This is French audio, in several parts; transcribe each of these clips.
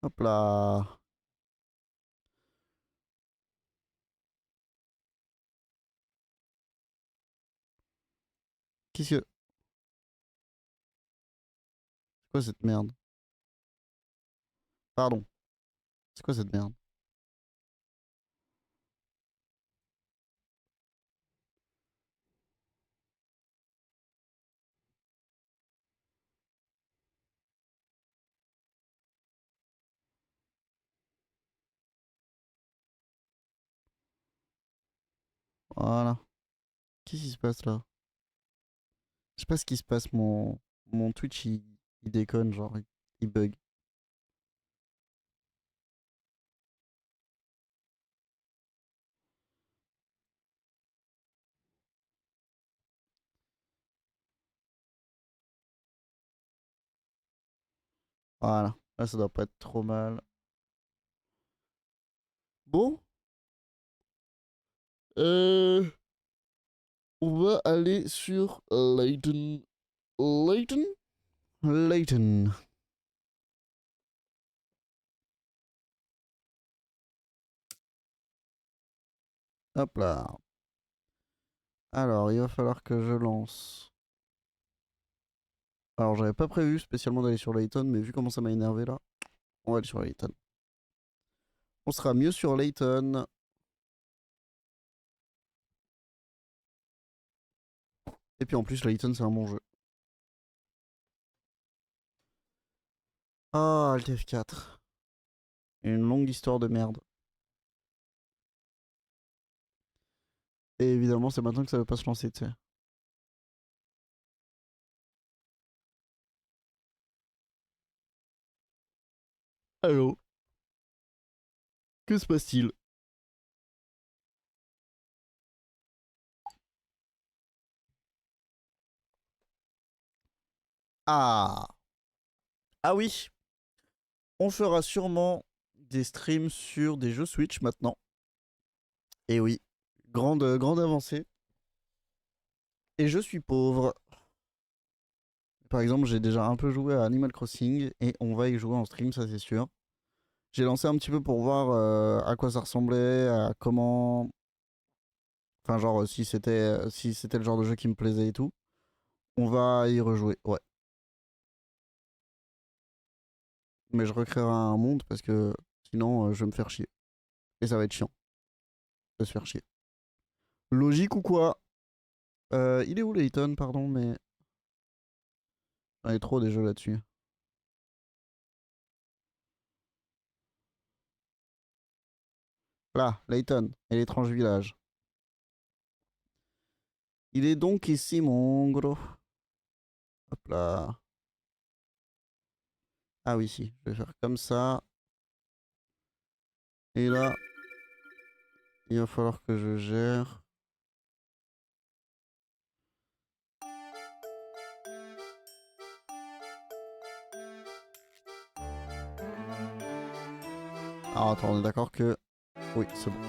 Hop là. Qu'est-ce que... C'est quoi cette merde? Pardon. C'est quoi cette merde? Voilà. Qu'est-ce qui se passe là? Je sais pas ce qui se passe. Mon Twitch, il déconne. Genre, il bug. Voilà. Là, ça doit pas être trop mal. Bon. Euh... On va aller sur Layton. Layton? Layton. Hop là. Alors, il va falloir que je lance. Alors, j'avais pas prévu spécialement d'aller sur Layton, mais vu comment ça m'a énervé là, on va aller sur Layton. On sera mieux sur Layton. Et puis en plus, Layton, c'est un bon jeu. Ah, Alt F4. Une longue histoire de merde. Et évidemment, c'est maintenant que ça veut pas se lancer, tu sais. Allô? Que se passe-t-il? Ah! Ah oui! On fera sûrement des streams sur des jeux Switch maintenant. Et oui, grande avancée. Et je suis pauvre. Par exemple, j'ai déjà un peu joué à Animal Crossing et on va y jouer en stream, ça c'est sûr. J'ai lancé un petit peu pour voir à quoi ça ressemblait, à comment. Enfin, genre, si c'était le genre de jeu qui me plaisait et tout. On va y rejouer, ouais. Mais je recréerai un monde parce que sinon, je vais me faire chier. Et ça va être chiant de se faire chier. Logique ou quoi? Il est où Layton, pardon, mais. J'en ai trop des jeux là-dessus. Là, Layton et l'étrange village. Il est donc ici, mon gros. Hop là. Ah oui, si. Je vais faire comme ça. Et là, il va falloir que je gère. Alors attends, on est d'accord que. Oui, c'est bon.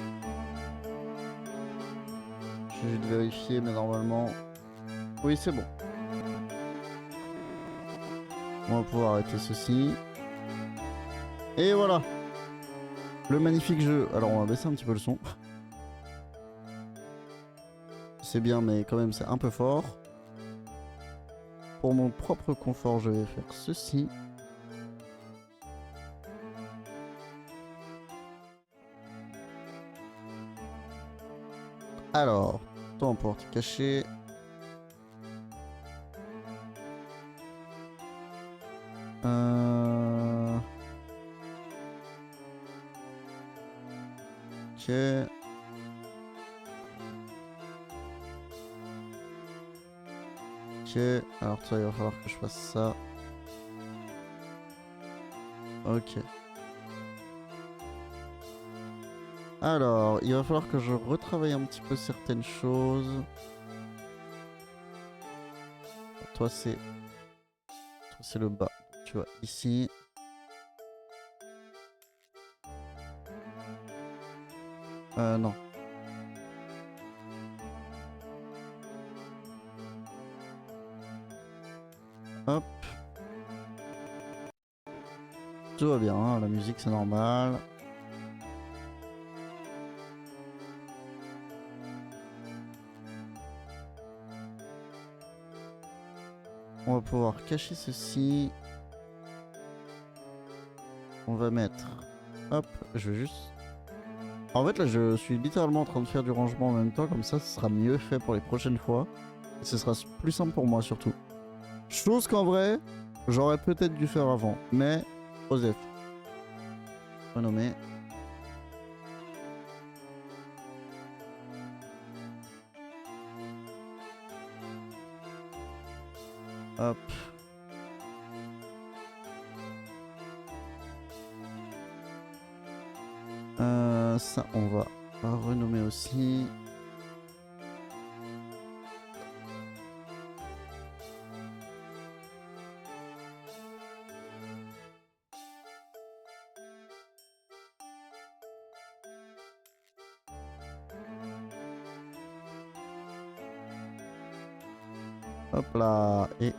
J'ai juste vérifier, mais normalement. Oui, c'est bon. On va pouvoir arrêter ceci. Et voilà. Le magnifique jeu. Alors on va baisser un petit peu le son. C'est bien, mais quand même c'est un peu fort. Pour mon propre confort, je vais faire ceci. Alors, toi on pourra te cacher. Euh... Ok. Ok. Alors toi, il va falloir que je fasse ça. Ok. Alors, il va falloir que je retravaille un petit peu certaines choses. Toi, c'est le bas. Tu vois, ici. Non. Hop. Tout va bien, hein, la musique c'est normal. On va pouvoir cacher ceci. On va mettre... Hop, je vais juste... En fait là je suis littéralement en train de faire du rangement en même temps, comme ça ce sera mieux fait pour les prochaines fois. Et ce sera plus simple pour moi surtout. Chose qu'en vrai, j'aurais peut-être dû faire avant. Mais, Osef. Renommé. Hop. Ça, on va renommer aussi. Hop là. Et...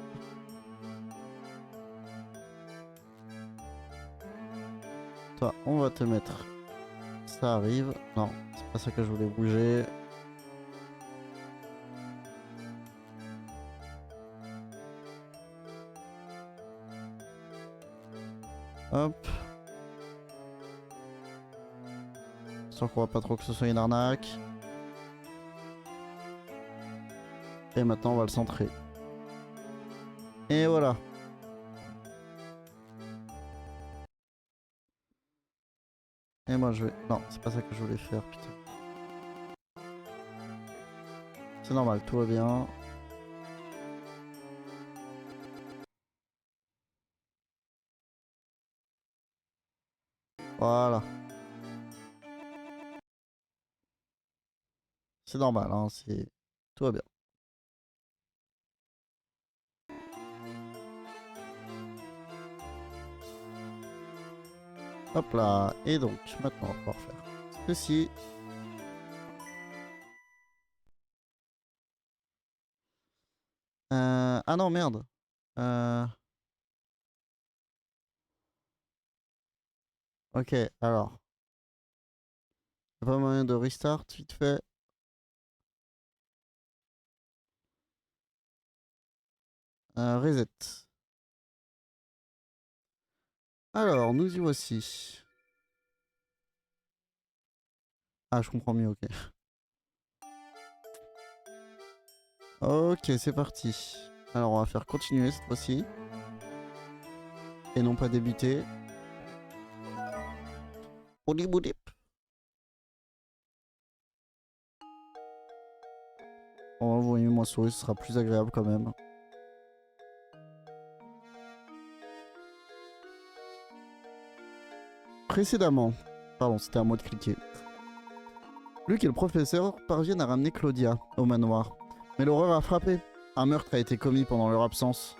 toi, on va te mettre... Ça arrive. Non, c'est pas ça que je voulais bouger. Hop. Sans qu'on voit pas trop que ce soit une arnaque. Et maintenant on va le centrer. Et voilà. Et moi je vais... non, c'est pas ça que je voulais faire, putain. C'est normal, tout va bien. Voilà. C'est normal, hein, c'est... tout va bien. Hop là. Et donc, maintenant on va pouvoir faire ceci. Ah non, merde. Ok, alors. Y'a pas moyen de restart vite fait. Reset. Alors, nous y voici. Ah, je comprends mieux, ok. Ok, c'est parti. Alors, on va faire continuer cette fois-ci. Et non pas débuter. Boudip boudip. On va envoyer ma souris, ce sera plus agréable quand même. Précédemment. Pardon, c'était à moi de cliquer. Luc et le professeur parviennent à ramener Claudia au manoir. Mais l'horreur a frappé. Un meurtre a été commis pendant leur absence.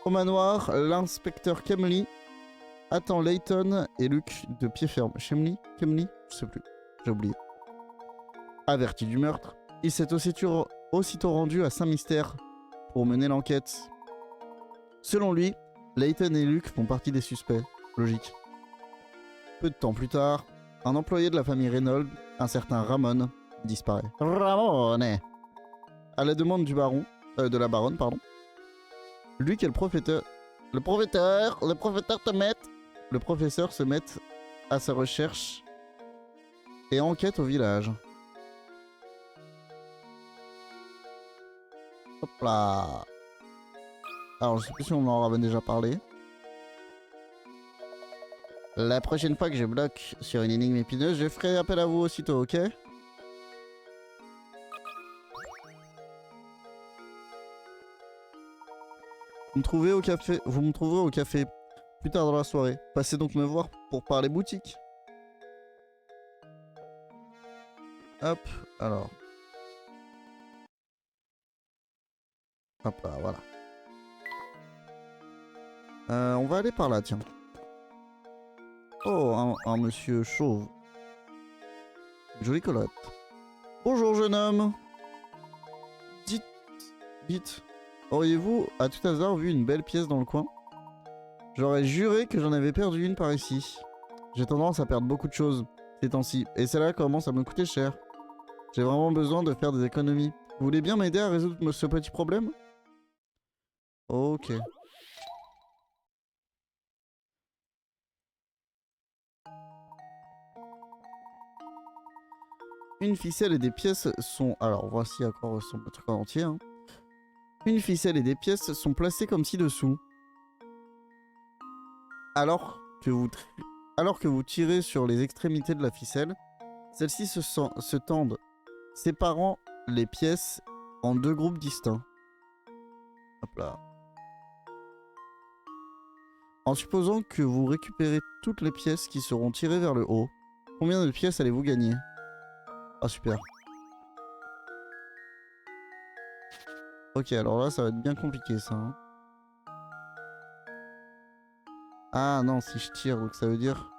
Au manoir, l'inspecteur Kemley attend Layton et Luc de pied ferme. Kemley? Je sais plus. J'ai oublié. Averti du meurtre, il s'est aussitôt rendu à Saint-Mystère pour mener l'enquête. Selon lui, Layton et Luc font partie des suspects. Logique. Peu de temps plus tard, un employé de la famille Reynolds, un certain Ramon, disparaît. Ramone. À la demande du baron, de la baronne, pardon. Luc et le professeur se mettent à sa recherche et enquête au village. Hop là. Alors je sais plus si on en avait déjà parlé. La prochaine fois que je bloque sur une énigme épineuse, je ferai appel à vous aussitôt, ok? Vous me trouverez au café plus tard dans la soirée. Passez donc me voir pour parler boutique. Hop, alors. Hop là, voilà. On va aller par là, tiens. Oh, un monsieur chauve. Jolie colotte. Bonjour, jeune homme. Dites, auriez-vous à tout hasard vu une belle pièce dans le coin? J'aurais juré que j'en avais perdu une par ici. J'ai tendance à perdre beaucoup de choses ces temps-ci. Et celle-là commence à me coûter cher. J'ai vraiment besoin de faire des économies. Vous voulez bien m'aider à résoudre ce petit problème? Ok. Une ficelle et des pièces sont... Alors voici à quoi ressemble le truc en entier. Hein. Une ficelle et des pièces sont placées comme ci-dessous. Alors que vous tirez sur les extrémités de la ficelle, celles-ci se tendent, séparant les pièces en deux groupes distincts. Hop là. En supposant que vous récupérez toutes les pièces qui seront tirées vers le haut, combien de pièces allez-vous gagner? Ah super. Ok, alors là ça va être bien compliqué ça. Hein. Ah non, si je tire, donc ça veut dire...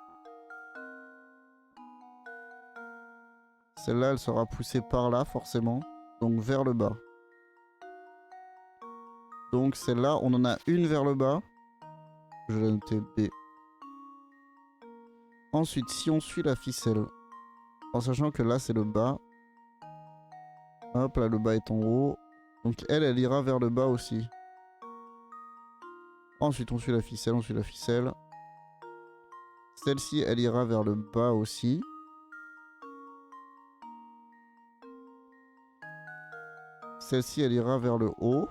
Celle-là, elle sera poussée par là, forcément. Donc vers le bas. Donc celle-là, on en a une vers le bas. Je vais noter B. Ensuite, si on suit la ficelle, en sachant que là, c'est le bas. Hop, là, le bas est en haut. Donc elle ira vers le bas aussi. Ensuite, on suit la ficelle, on suit la ficelle. Celle-ci, elle ira vers le bas aussi. Celle-ci, elle ira vers le haut.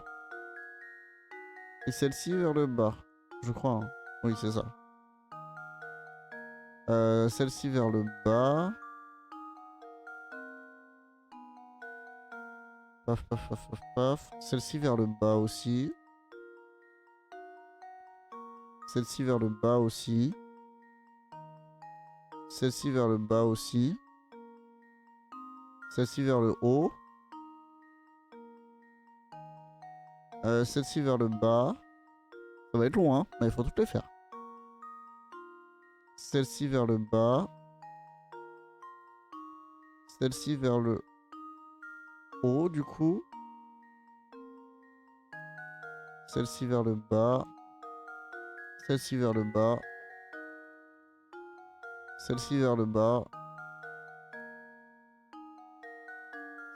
Et celle-ci vers le bas. Je crois. Hein. Oui, c'est ça. Celle-ci vers le bas. Paf, paf, paf, paf, paf. Celle-ci vers le bas aussi. Celle-ci vers le bas aussi. Celle-ci vers le bas aussi. Celle-ci vers le haut. Celle-ci vers le bas. Ça va être long, hein, mais il faut toutes les faire. Celle-ci vers le bas. Celle-ci vers le haut, du coup. Celle-ci vers le bas. Celle-ci vers le bas. Celle-ci vers le bas.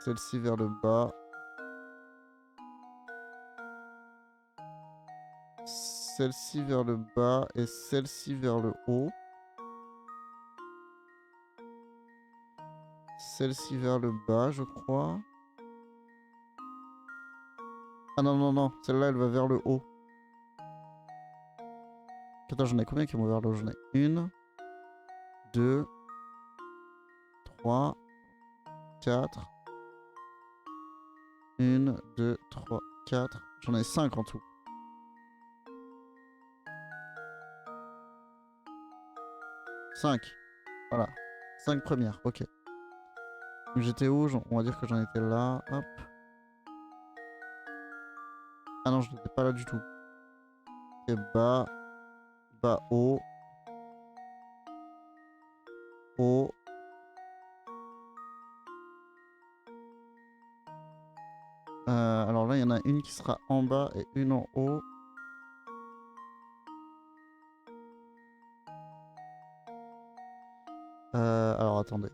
Celle-ci vers le bas. Celle-ci vers le bas et celle-ci vers le haut. Celle-ci vers le bas, je crois. Ah non, non, non. Celle-là, elle va vers le haut. Attends, j'en ai combien qui vont vers le haut? J'en ai une, deux, trois, quatre. Une, deux, trois, quatre. J'en ai 5 en tout. 5. Voilà. 5 premières, ok. J'étais où? On va dire que j'en étais là. Hop. Ah non, je n'étais pas là du tout. Et bas. Bas, haut. Haut. Alors là, il y en a une qui sera en bas et une en haut. Alors attendez.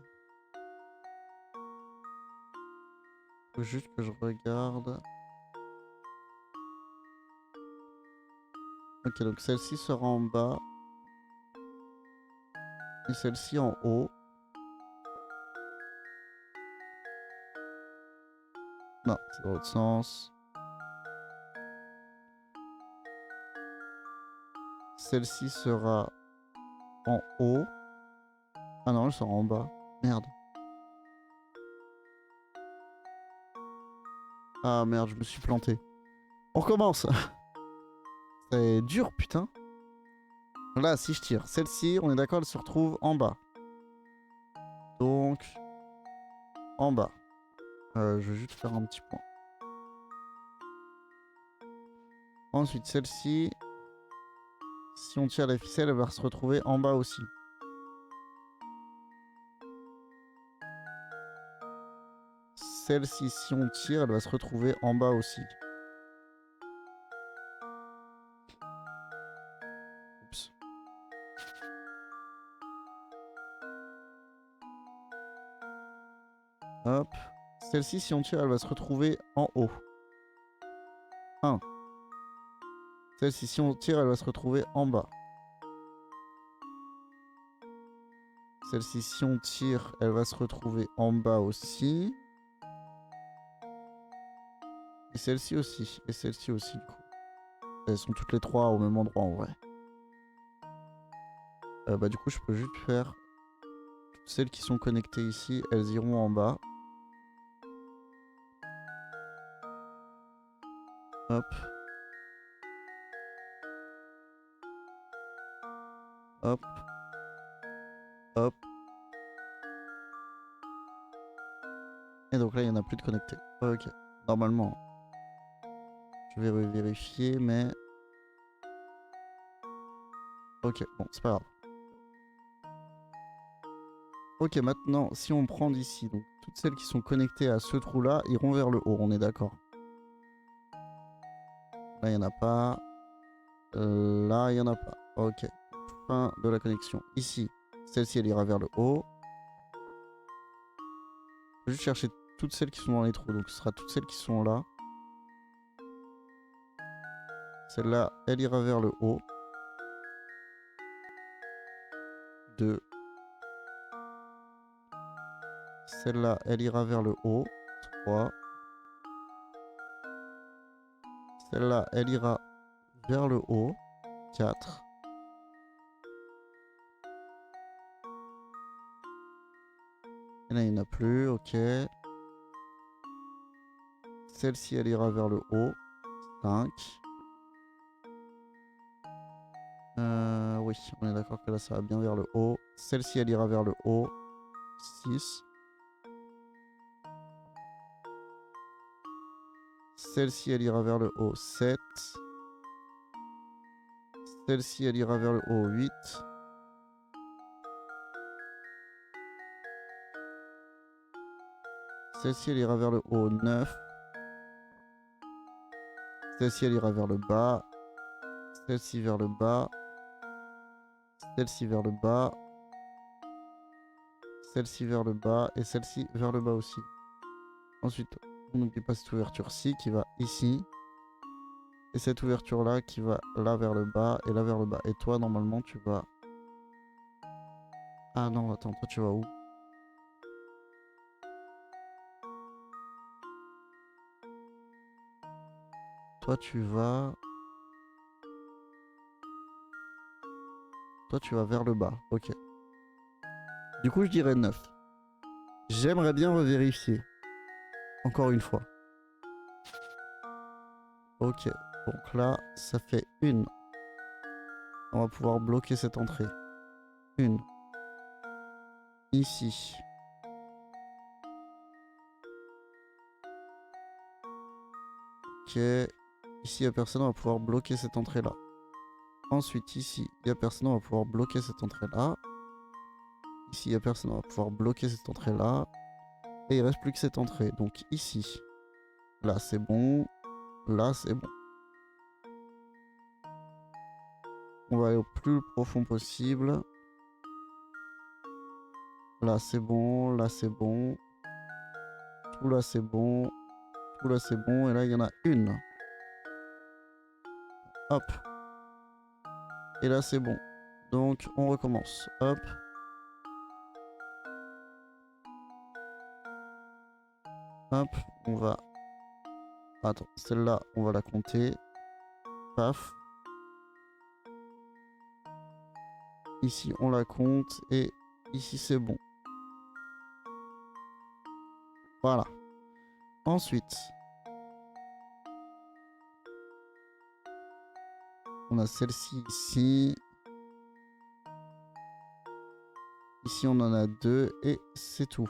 Faut juste que je regarde. Ok, donc celle-ci sera en bas. Et celle-ci en haut. Non, c'est dans l'autre sens. Celle-ci sera en haut. Ah non, elle sera en bas. Merde. Ah merde, je me suis planté. On recommence. C'est dur, putain. Là, si je tire, celle-ci, on est d'accord, elle se retrouve en bas. Donc, en bas. Je vais juste faire un petit point. Ensuite, celle-ci, si on tire la ficelle, elle va se retrouver en bas aussi. Celle-ci, si on tire, elle va se retrouver en bas aussi. Hop. Celle-ci, si on tire, elle va se retrouver en haut. 1. Celle-ci, si on tire, elle va se retrouver en bas. Celle-ci, si on tire, elle va se retrouver en bas aussi. Et celle-ci aussi. Et celle-ci aussi, du coup. Elles sont toutes les trois au même endroit, en vrai. Bah, du coup, je peux juste faire... Toutes celles qui sont connectées ici, elles iront en bas. Hop. Hop. Hop. Et donc là, il n'y en a plus de connectés. Ok. Normalement. Je vais vérifier, mais... Ok, bon, c'est pas grave. Ok, maintenant, si on prend d'ici, donc toutes celles qui sont connectées à ce trou-là iront vers le haut, on est d'accord. Là, il n'y en a pas. Là, il n'y en a pas. Ok. Fin de la connexion. Ici, celle-ci, elle ira vers le haut. Je vais juste chercher toutes celles qui sont dans les trous. Donc, ce sera toutes celles qui sont là. Celle-là, elle ira vers le haut. 2. Celle-là, elle ira vers le haut. 3. Celle-là, elle ira vers le haut. 4. Et là, il n'y en a plus. Ok. Celle-ci, elle ira vers le haut. 5. Oui, on est d'accord que là, ça va bien vers le haut. Celle-ci, elle ira vers le haut. 6. Celle-ci, elle ira vers le haut. 7. Celle-ci, elle ira vers le haut. 8. Celle-ci, elle ira vers le haut. 9. Celle-ci, elle ira vers le bas. Celle-ci vers le bas. Celle-ci vers le bas. Celle-ci vers le bas. Et celle-ci vers le bas aussi. Ensuite, on n'oublie pas cette ouverture-ci qui va ici. Et cette ouverture-là qui va là vers le bas et là vers le bas. Et toi, normalement, tu vas... Ah non, attends, toi, tu vas où? Toi, tu vas... Toi, tu vas vers le bas. Ok. Du coup, je dirais 9. J'aimerais bien revérifier. Encore une fois. Ok. Donc là, ça fait 1. On va pouvoir bloquer cette entrée. 1. Ici. Ok. Ici, il n'y a personne, on va pouvoir bloquer cette entrée-là. Ensuite, ici, il n'y a personne, on va pouvoir bloquer cette entrée-là. Ici, il n'y a personne, on va pouvoir bloquer cette entrée-là. Et il reste plus que cette entrée. Donc ici. Là, c'est bon. Là, c'est bon. On va aller au plus profond possible. Là, c'est bon. Là, c'est bon. Tout là, c'est bon. Tout là, c'est bon. Et là, il y en a une. Hop. Et là, c'est bon. Donc, on recommence. Hop. Hop. On va... Attends, celle-là, on va la compter. Paf. Ici, on la compte. Et ici, c'est bon. Voilà. Ensuite, on a celle-ci ici. Ici, on en a 2 et c'est tout.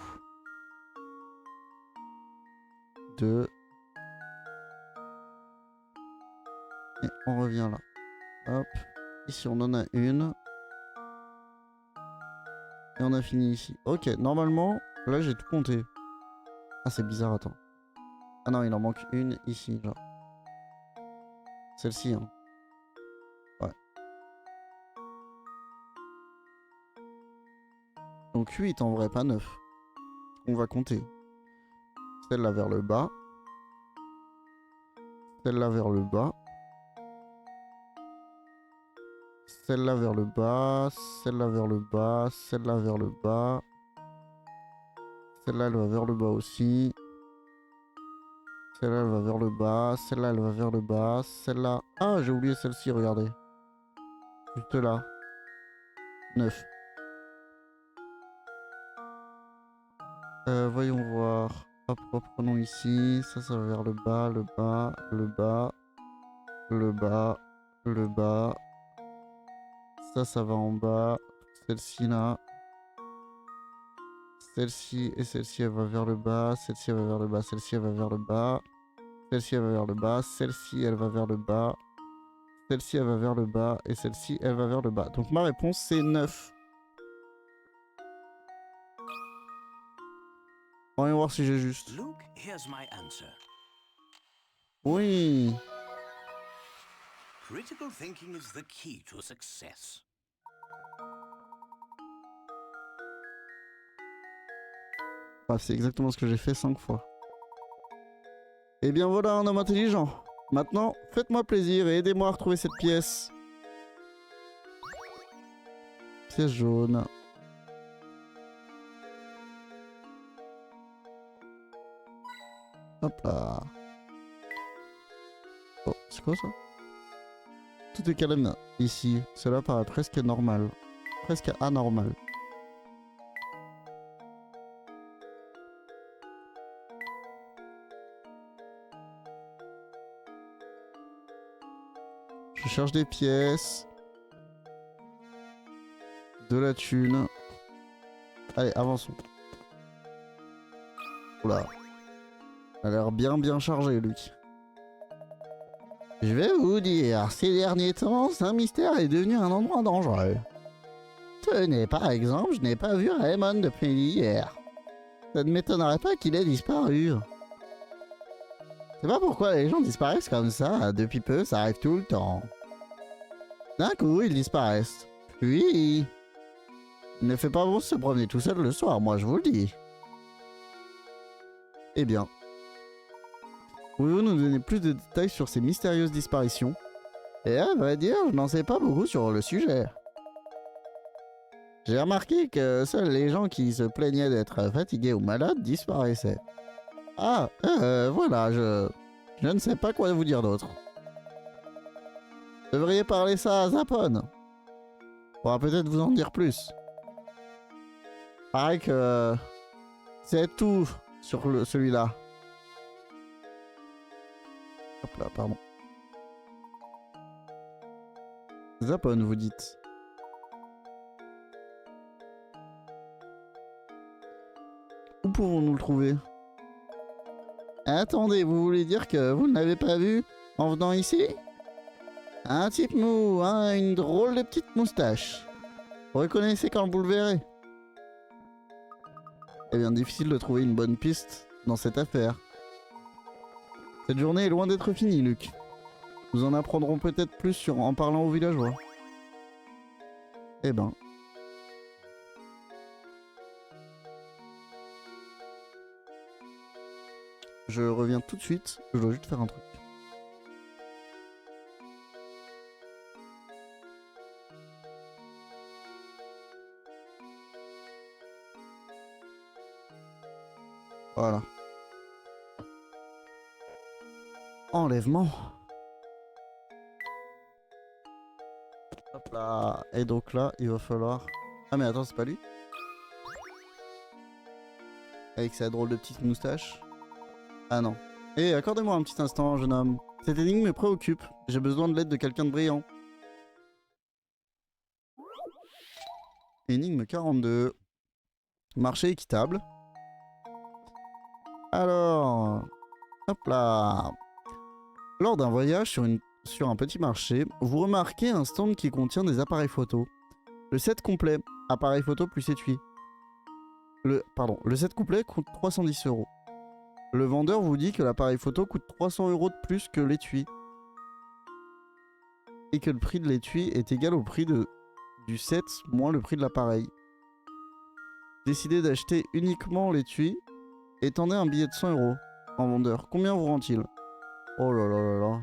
2. Et on revient là. Hop. Ici, on en a une. Et on a fini ici. Ok, normalement, là, j'ai tout compté. Ah, c'est bizarre, attends. Ah non, il en manque une ici, genre. Celle-ci, hein. Ouais. Donc 8 en vrai, pas 9. On va compter. Celle-là vers le bas. Celle-là vers le bas. Celle-là vers le bas. Celle-là vers le bas. Celle-là vers le bas. Celle-là, elle va vers le bas aussi. Celle-là, elle va vers le bas. Celle-là, elle va vers le bas. Celle-là... Ah, j'ai oublié celle-ci, regardez. Juste là. 9. Voyons voir. Hop, reprenons ici. Ça va vers le bas, le bas, le bas, le bas, le bas. Ça va en bas. Celle-ci là. Celle-ci et celle-ci, elle va vers le bas. Celle-ci, elle va vers le bas. Celle-ci, elle va vers le bas. Celle-ci, elle va vers le bas. Celle-ci, elle va vers le bas. Celle-ci, elle va vers le bas. Et celle-ci, elle va vers le bas. Donc ma réponse, c'est 9. On va voir si j'ai juste. Luke, here's my answer. Oui. Critical thinking is the key to success. Ah, c'est exactement ce que j'ai fait 5 fois. Et bien voilà un homme intelligent. Maintenant, faites-moi plaisir et aidez-moi à retrouver cette pièce. Pièce jaune. Hop là. Oh, c'est quoi ça? Tout est calme ici. Cela paraît presque normal. Presque anormal. Je cherche des pièces. De la thune. Allez, avançons. Oula. Il a l'air bien chargé, lui. Je vais vous dire, ces derniers temps, Saint-Mystère est devenu un endroit dangereux. Tenez, par exemple, je n'ai pas vu Raymond depuis hier. Ça ne m'étonnerait pas qu'il ait disparu. Je sais pas pourquoi les gens disparaissent comme ça. Depuis peu, ça arrive tout le temps. D'un coup, ils disparaissent. Puis... Il ne fait pas bon se promener tout seul le soir, moi je vous le dis. Eh bien... Pouvez-vous nous donner plus de détails sur ces mystérieuses disparitions? Et à vrai dire, je n'en sais pas beaucoup sur le sujet. J'ai remarqué que seuls les gens qui se plaignaient d'être fatigués ou malades disparaissaient. Ah, voilà, je ne sais pas quoi vous dire d'autre. Vous devriez parler ça à Zapon. On pourra peut-être vous en dire plus. Pareil que... c'est tout sur celui-là. Hop là, pardon. Zapon, vous dites. Où pouvons-nous le trouver? Attendez, vous voulez dire que vous ne l'avez pas vu en venant ici? Un type mou, hein, une drôle de petite moustache. Vous reconnaissez quand vous le verrez? Eh bien, difficile de trouver une bonne piste dans cette affaire. Cette journée est loin d'être finie, Luc. Nous en apprendrons peut-être plus en parlant aux villageois. Eh ben... Je reviens tout de suite, je dois juste faire un truc. Voilà. Enlèvement. Hop là. Et donc là, il va falloir... Ah mais attends, c'est pas lui? Avec sa drôle de petite moustache. Ah non. Eh, accordez-moi un petit instant, jeune homme. Cette énigme me préoccupe. J'ai besoin de l'aide de quelqu'un de brillant. Énigme 42. Marché équitable. Alors... Hop là. Lors d'un voyage sur un petit marché, vous remarquez un stand qui contient des appareils photo. Le set complet, appareil photo plus étui. Le set complet coûte 310 €. Le vendeur vous dit que l'appareil photo coûte 300 € de plus que l'étui. Et que le prix de l'étui est égal au prix du set moins le prix de l'appareil. décidez d'acheter uniquement l'étui et tendez un billet de 100 € en vendeur. Combien vous rend-il? Oh là là là là.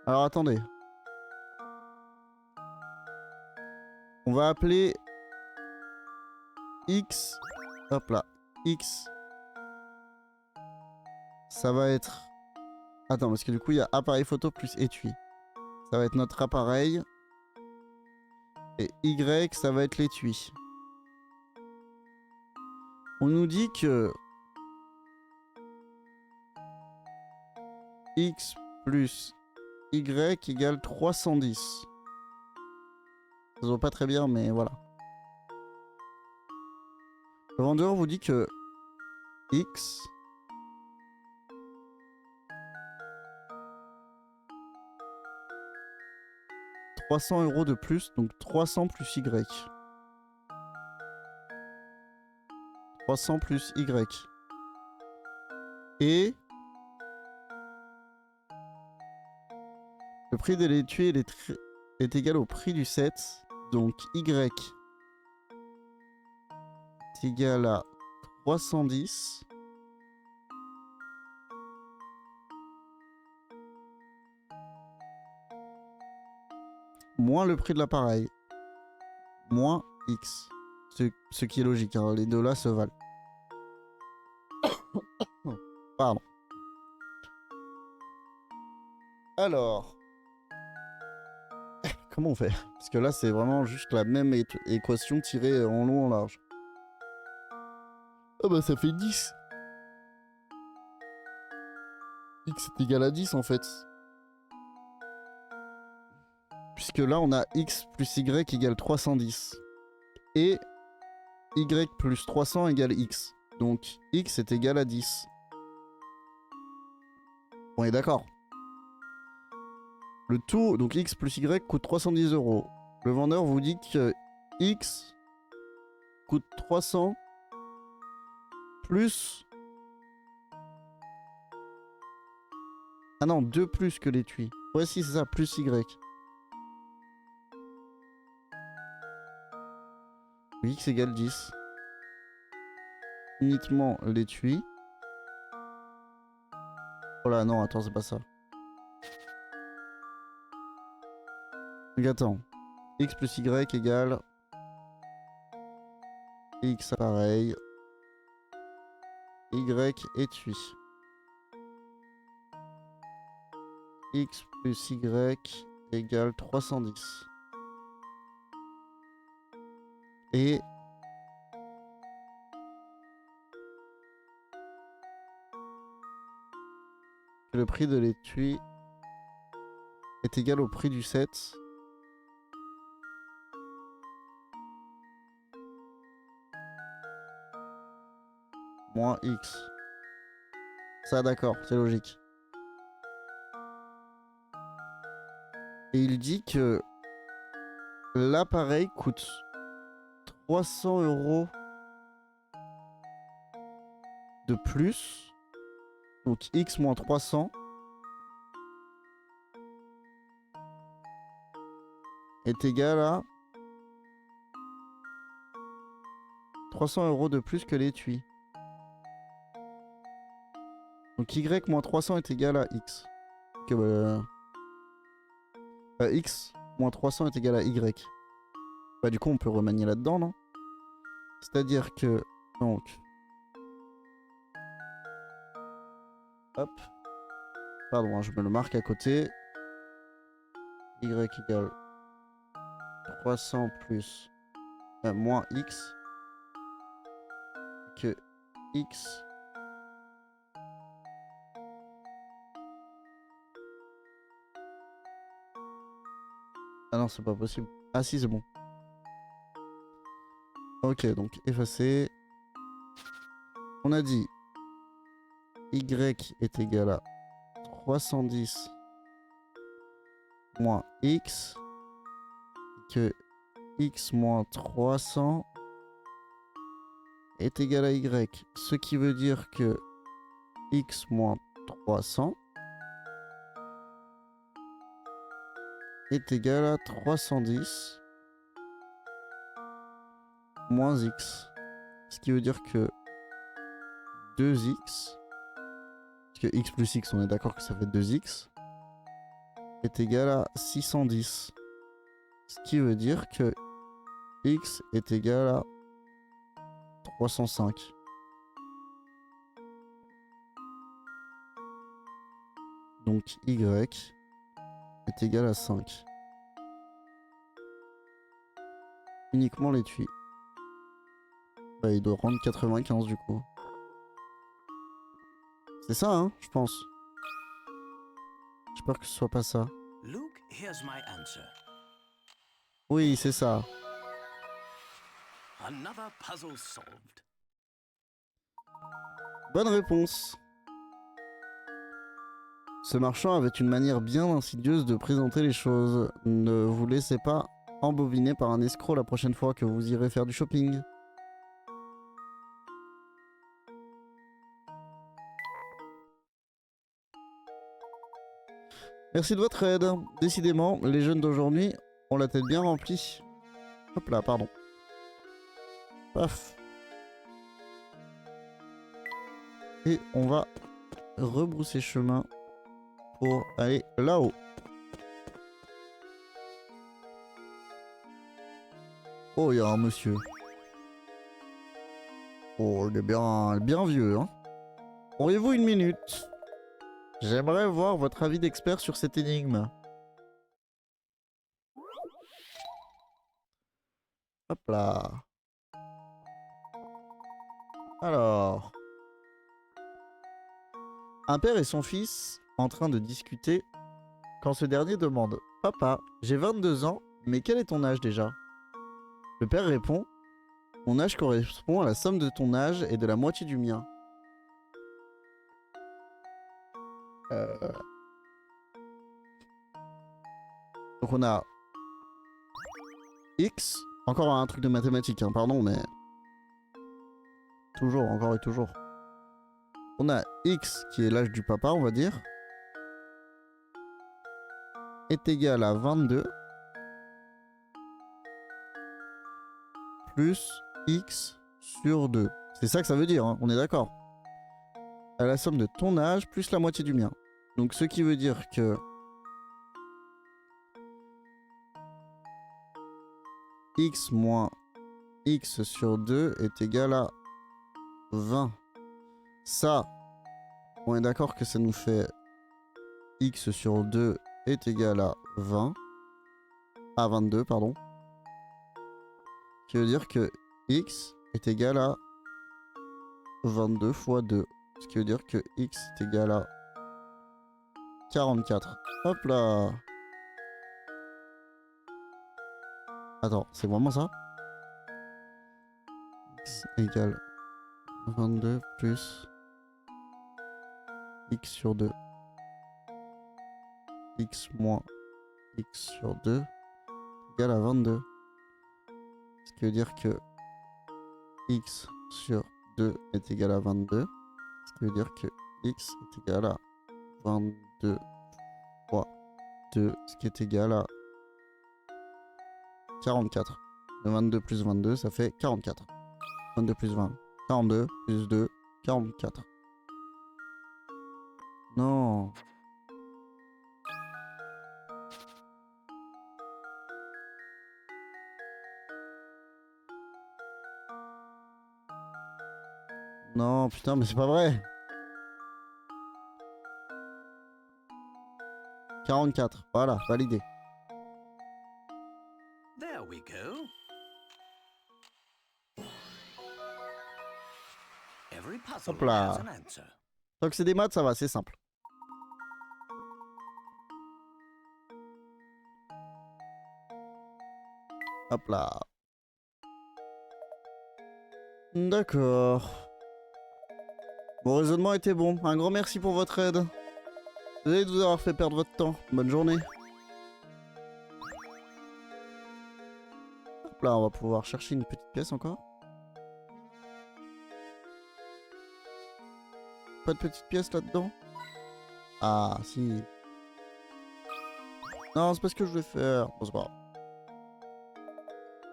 Alors attendez. On va appeler X. Hop là. X. Ça va être... Attends, parce que du coup, il y a appareil photo plus étui. Ça va être notre appareil. Et Y, ça va être l'étui. On nous dit que X plus Y égale 310. Ça se voit pas très bien, mais voilà. Le vendeur vous dit que X « 300 € de plus, donc 300 plus Y. 300 plus Y. Et le prix de l'étui est égal au prix du set. Donc Y est égal à 310 moins le prix de l'appareil moins X. Ce qui est logique, hein, les deux là se valent. Pardon. Alors, comment on fait? Parce que là, c'est vraiment juste la même équation tirée en long, en large. Ah bah ça fait 10. X est égal à 10 en fait. Puisque là, on a X plus Y égale 310. Et Y plus 300 égale X. Donc X est égal à 10. On est d'accord. Le tout, donc X plus Y coûte 310 €. Le vendeur vous dit que X coûte 300 plus... Ah non, 2 plus que l'étui. Ouais, si, c'est ça, plus Y. X égale 10. Uniquement l'étui. Oh là, non, attends, c'est pas ça. Donc attends. X plus Y égale... X appareil. Y étui. X plus Y égale 310. Et... le prix de l'étui est égal au prix du set. Moins X. Ça, d'accord, c'est logique. Et il dit que l'appareil coûte 300 € de plus. Donc X moins 300 est égal à 300 € de plus que l'étui. Donc Y moins 300 est égal à X. Que, X moins 300 est égal à Y. Bah du coup on peut remanier là-dedans, non? C'est-à-dire que... Donc... Hop. Pardon, hein, je me le marque à côté. Y égale 300 plus moins X. Que X... Ah non, c'est pas possible. Ah si, c'est bon. Ok, donc effacer. On a dit Y est égal à 310 moins X. Que X moins 300 est égal à Y. Ce qui veut dire que X moins 300 est égal à 310 moins x. Ce qui veut dire que 2x, parce que x plus x, on est d'accord que ça fait 2x, est égal à 610. Ce qui veut dire que x est égal à 305. Donc y est égal à 5. Uniquement l'étui. Bah, il doit rendre 95 du coup. C'est ça, hein, je pense. J'espère que ce soit pas ça. Luke, here's my answer. Oui, c'est ça. Another puzzle solved. Bonne réponse. Ce marchand avait une manière bien insidieuse de présenter les choses. Ne vous laissez pas embobiner par un escroc la prochaine fois que vous irez faire du shopping. Merci de votre aide. Décidément, les jeunes d'aujourd'hui ont la tête bien remplie. Hop là, pardon. Paf. Et on va rebrousser chemin pour aller là-haut. Oh, il y a un monsieur. Oh, il est bien vieux, hein. Auriez-vous une minute? J'aimerais voir votre avis d'expert sur cette énigme. Hop là. Alors. Un père et son fils en train de discuter quand ce dernier demande: Papa, j'ai 22 ans, mais quel est ton âge déjà? Le père répond: Mon âge correspond à la somme de ton âge et de la moitié du mien. Donc on a X, encore un truc de mathématiques, hein, pardon, mais toujours, encore et toujours. On a X qui est l'âge du papa, on va dire, est égal à 22 plus X sur 2. C'est ça que ça veut dire, hein, on est d'accord. À la somme de ton âge plus la moitié du mien. Donc ce qui veut dire que X moins X sur 2 est égal à 20. Ça, on est d'accord que ça nous fait X sur 2 est égal à 20. À 22, pardon. Qui veut dire que X est égal à 22 fois 2. Ce qui veut dire que X est égal à 44. Hop là. Attends, c'est vraiment ça? X égale 22 plus X sur 2. X moins X sur 2 égale à 22. Ce qui veut dire que X sur 2 est égal à 22. Ce qui veut dire que X est égal à 22 fois 2. Ce qui est égal à 44. Le 22 plus 22, ça fait 44. 22 plus 20. 42 plus 2, 44. Non. Non, putain, mais c'est pas vrai. 44. Voilà, validé. There we go. Every puzzle Hop là. has an answer. Tant que c'est des maths, ça va, c'est simple. Hop là. D'accord. Mon raisonnement était bon. Un grand merci pour votre aide. Désolé de vous avoir fait perdre votre temps. Bonne journée. Hop là, on va pouvoir chercher une petite pièce encore. Pas de petite pièce là-dedans? Ah, si. Non, c'est pas ce que je voulais faire. Bon, c'est pas grave.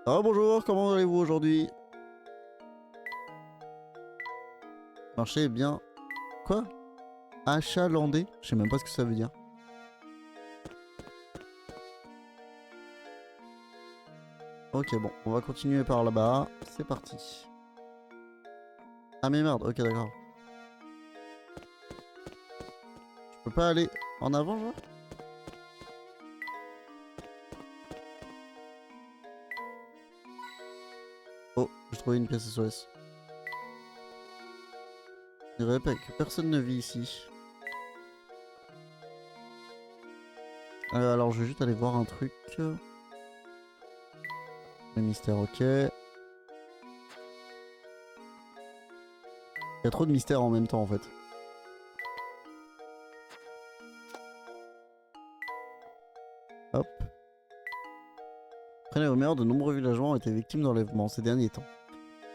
Ah, bonjour, comment allez-vous aujourd'hui? marché est bien... Quoi? Achalandé? Je sais même pas ce que ça veut dire. Ok, bon, on va continuer par là-bas. C'est parti. Ah mais merde, ok d'accord. Je peux pas aller en avant, genre? Oh, j'ai trouvé une pièce SOS. Je dirais pas que personne ne vit ici. Alors je vais juste aller voir un truc. Le mystère, ok. Il y a trop de mystères en même temps en fait. Hop. Après les rumeurs, de nombreux villageois ont été victimes d'enlèvements ces derniers temps.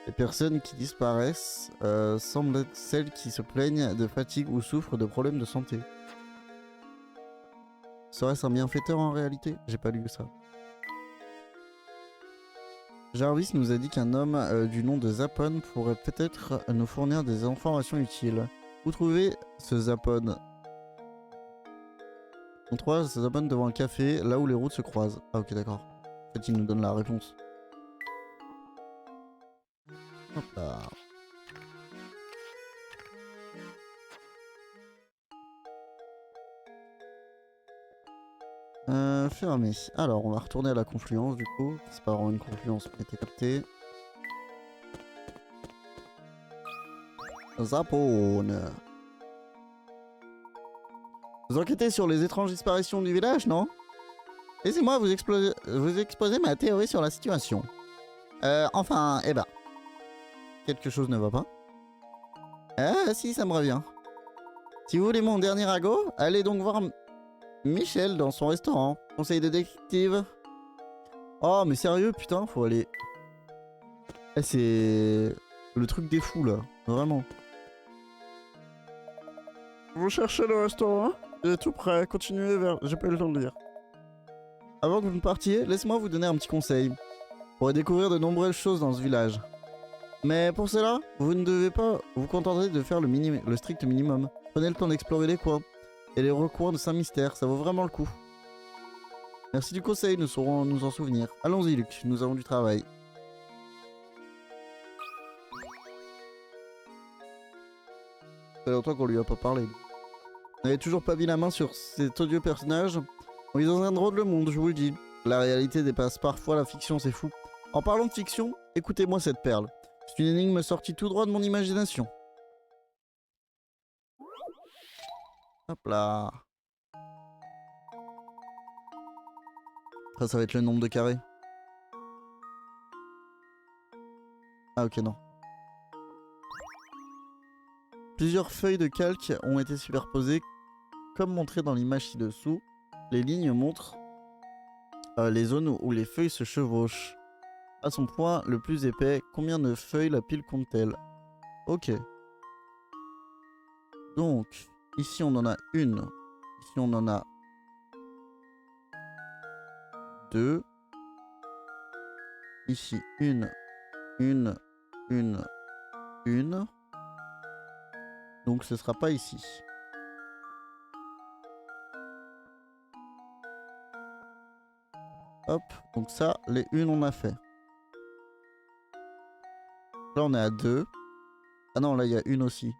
Les personnes qui disparaissent semblent être celles qui se plaignent de fatigue ou souffrent de problèmes de santé. Serait-ce un bienfaiteur en réalité? J'ai pas lu ça. Jarvis nous a dit qu'un homme du nom de Zapon pourrait peut-être nous fournir des informations utiles. Où trouver ce Zapon? On trouve ce Zapon devant un café, là où les routes se croisent. Ah ok d'accord. En fait il nous donne la réponse. Hop là. Fermé. Alors on va retourner à la confluence du coup. C'est pas vraiment une confluence mais t'es capté. Zapon. Vous enquêtez sur les étranges disparitions du village, non? Laissez-moi vous exposer ma théorie sur la situation. Enfin, eh ben. Quelque chose ne va pas. Ah si, ça me revient. Si vous voulez mon dernier ragot, allez donc voir Michel dans son restaurant. Conseil de détective. Oh mais sérieux, putain, faut aller... Eh, c'est... le truc des fous là, vraiment. Vous cherchez le restaurant? Il est tout prêt, continuez vers... J'ai pas eu le temps de le dire. Avant que vous ne partiez, laissez-moi vous donner un petit conseil. Vous pourrez découvrir de nombreuses choses dans ce village. Mais pour cela, vous ne devez pas vous contenter de faire le strict minimum. Prenez le temps d'explorer les coins et les recoins de Saint-Mystère, ça vaut vraiment le coup. Merci du conseil, nous saurons nous en souvenir. Allons-y Luc, nous avons du travail. Ça fait longtemps qu'on lui a pas parlé. Vous n'avez toujours pas mis la main sur cet odieux personnage? On vit dans un drôle de monde, je vous le dis. La réalité dépasse parfois la fiction, c'est fou. En parlant de fiction, écoutez-moi cette perle. C'est une énigme sortie tout droit de mon imagination. Hop là. Ça va être le nombre de carrés. Ah ok, non. Plusieurs feuilles de calque ont été superposées. Comme montré dans l'image ci-dessous, les lignes montrent les zones où les feuilles se chevauchent. À son point le plus épais, combien de feuilles la pile compte-t-elle? Ok. Donc, ici on en a une. Ici on en a deux. Ici une. Donc ce sera pas ici. Hop, donc ça, les unes on a fait. Là on est à 2. Ah non, là il y a une aussi.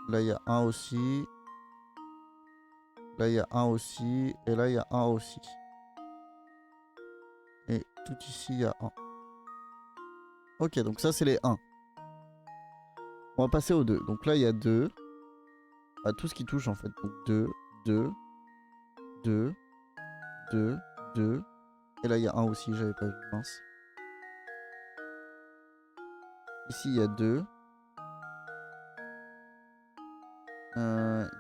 Là il y a un aussi. Là il y a un aussi. Et là il y a un aussi. Et tout ici il y a un. Ok, donc ça c'est les 1. On va passer aux 2. Donc là il y a 2. À tout ce qui touche en fait. Donc 2, 2, 2, 2, 2. Et là il y a un aussi, j'avais pas vu, mince. Ici il y a 2.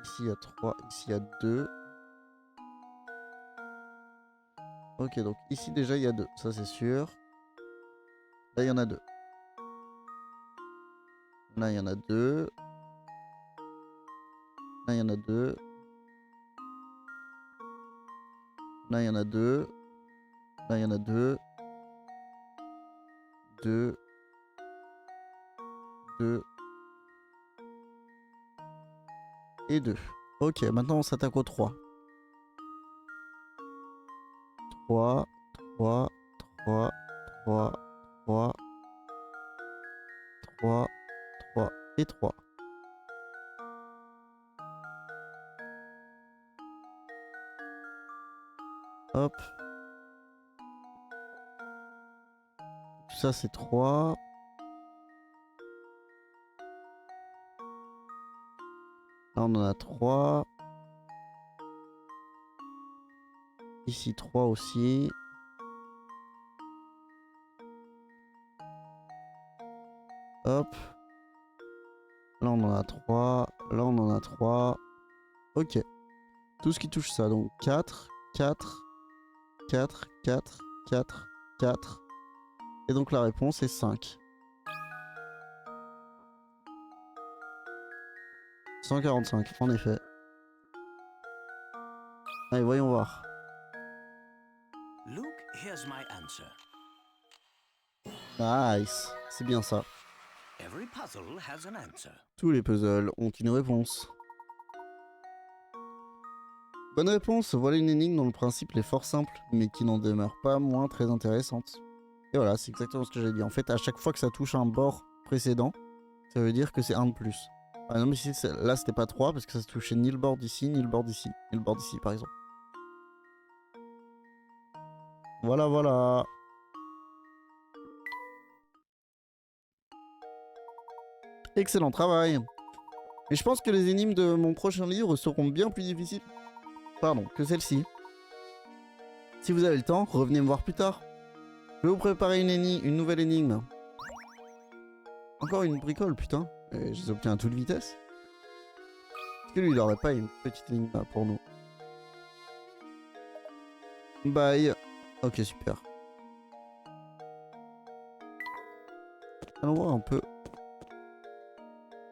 Ici il y a 3. Ici il y a 2. Ok, donc ici déjà il y a 2. Ça c'est sûr. Là il y en a 2. Là il y en a 2. Là il y en a 2. Là il y en a 2. Là il y en a 2. 2. 2 et 2. Ok, maintenant on s'attaque au 3. 3, 3, 3, 3, 3, 3, 3 et 3. Hop. Tout ça c'est 3. Là on en a 3. Ici 3 aussi. Hop. Là on en a 3. Là on en a 3. Ok. Tout ce qui touche ça. Donc 4, 4, 4, 4, 4, 4. Et donc la réponse est 5. 145, en effet. Allez, voyons voir. Luke, here's my answer. Nice. C'est bien ça. Every puzzle has an answer. Tous les puzzles ont une réponse. Bonne réponse. Voilà une énigme dont le principe est fort simple, mais qui n'en demeure pas moins très intéressante. Et voilà, c'est exactement ce que j'ai dit. En fait, à chaque fois que ça touche un bord précédent, ça veut dire que c'est 1 de plus. Par exemple, ici, là, c'était pas 3 parce que ça se touchait ni le bord d'ici, ni le bord d'ici. Ni le bord d'ici, par exemple. Voilà, voilà. Excellent travail. Et je pense que les énigmes de mon prochain livre seront bien plus difficiles, pardon, que celle-ci. Si vous avez le temps, revenez me voir plus tard. Je vais vous préparer une nouvelle énigme. Encore une bricole, putain. Et je les obtiens à toute vitesse. Est-ce que lui, il aurait pas une petite ligne là pour nous? Bye. Ok, super. Allons voir un peu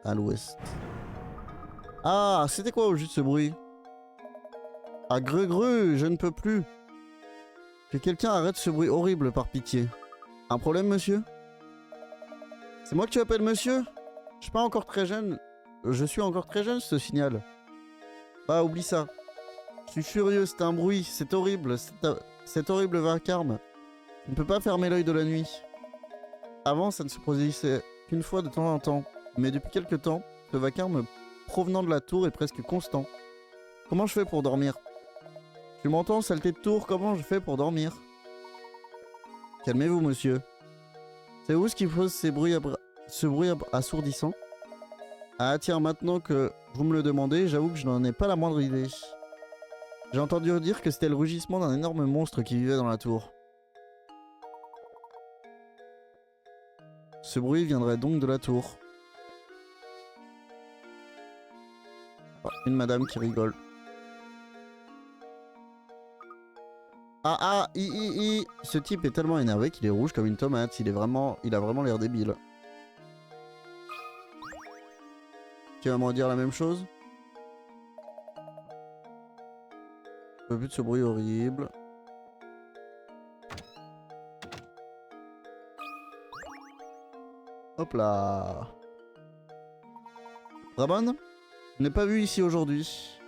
à l'ouest. Ah, c'était quoi au juste ce bruit? Ah, greu, je ne peux plus. Que quelqu'un arrête ce bruit horrible par pitié. Un problème, monsieur? C'est moi que tu appelles monsieur? Je suis pas encore très jeune. Je suis encore très jeune, ce signal. Bah, oublie ça. Je suis furieux, c'est un bruit, c'est horrible. Cet horrible vacarme. Je ne peux pas fermer l'œil de la nuit. Avant, ça ne se produisait qu'une fois de temps en temps. Mais depuis quelque temps, ce vacarme provenant de la tour est presque constant. Comment je fais pour dormir? Tu m'entends, saleté de tour? Comment je fais pour dormir? Calmez-vous, monsieur. C'est où ce qui cause ce bruit assourdissant? Ah tiens, maintenant que vous me le demandez, j'avoue que je n'en ai pas la moindre idée. J'ai entendu dire que c'était le rugissement d'un énorme monstre qui vivait dans la tour. Ce bruit viendrait donc de la tour. Oh, une madame qui rigole. Ce type est tellement énervé qu'il est rouge comme une tomate. Il a vraiment l'air débile. Tu vas me redire la même chose? Je peux plus de ce bruit horrible. Hop là. Ramon? Je n'ai pas vu ici aujourd'hui.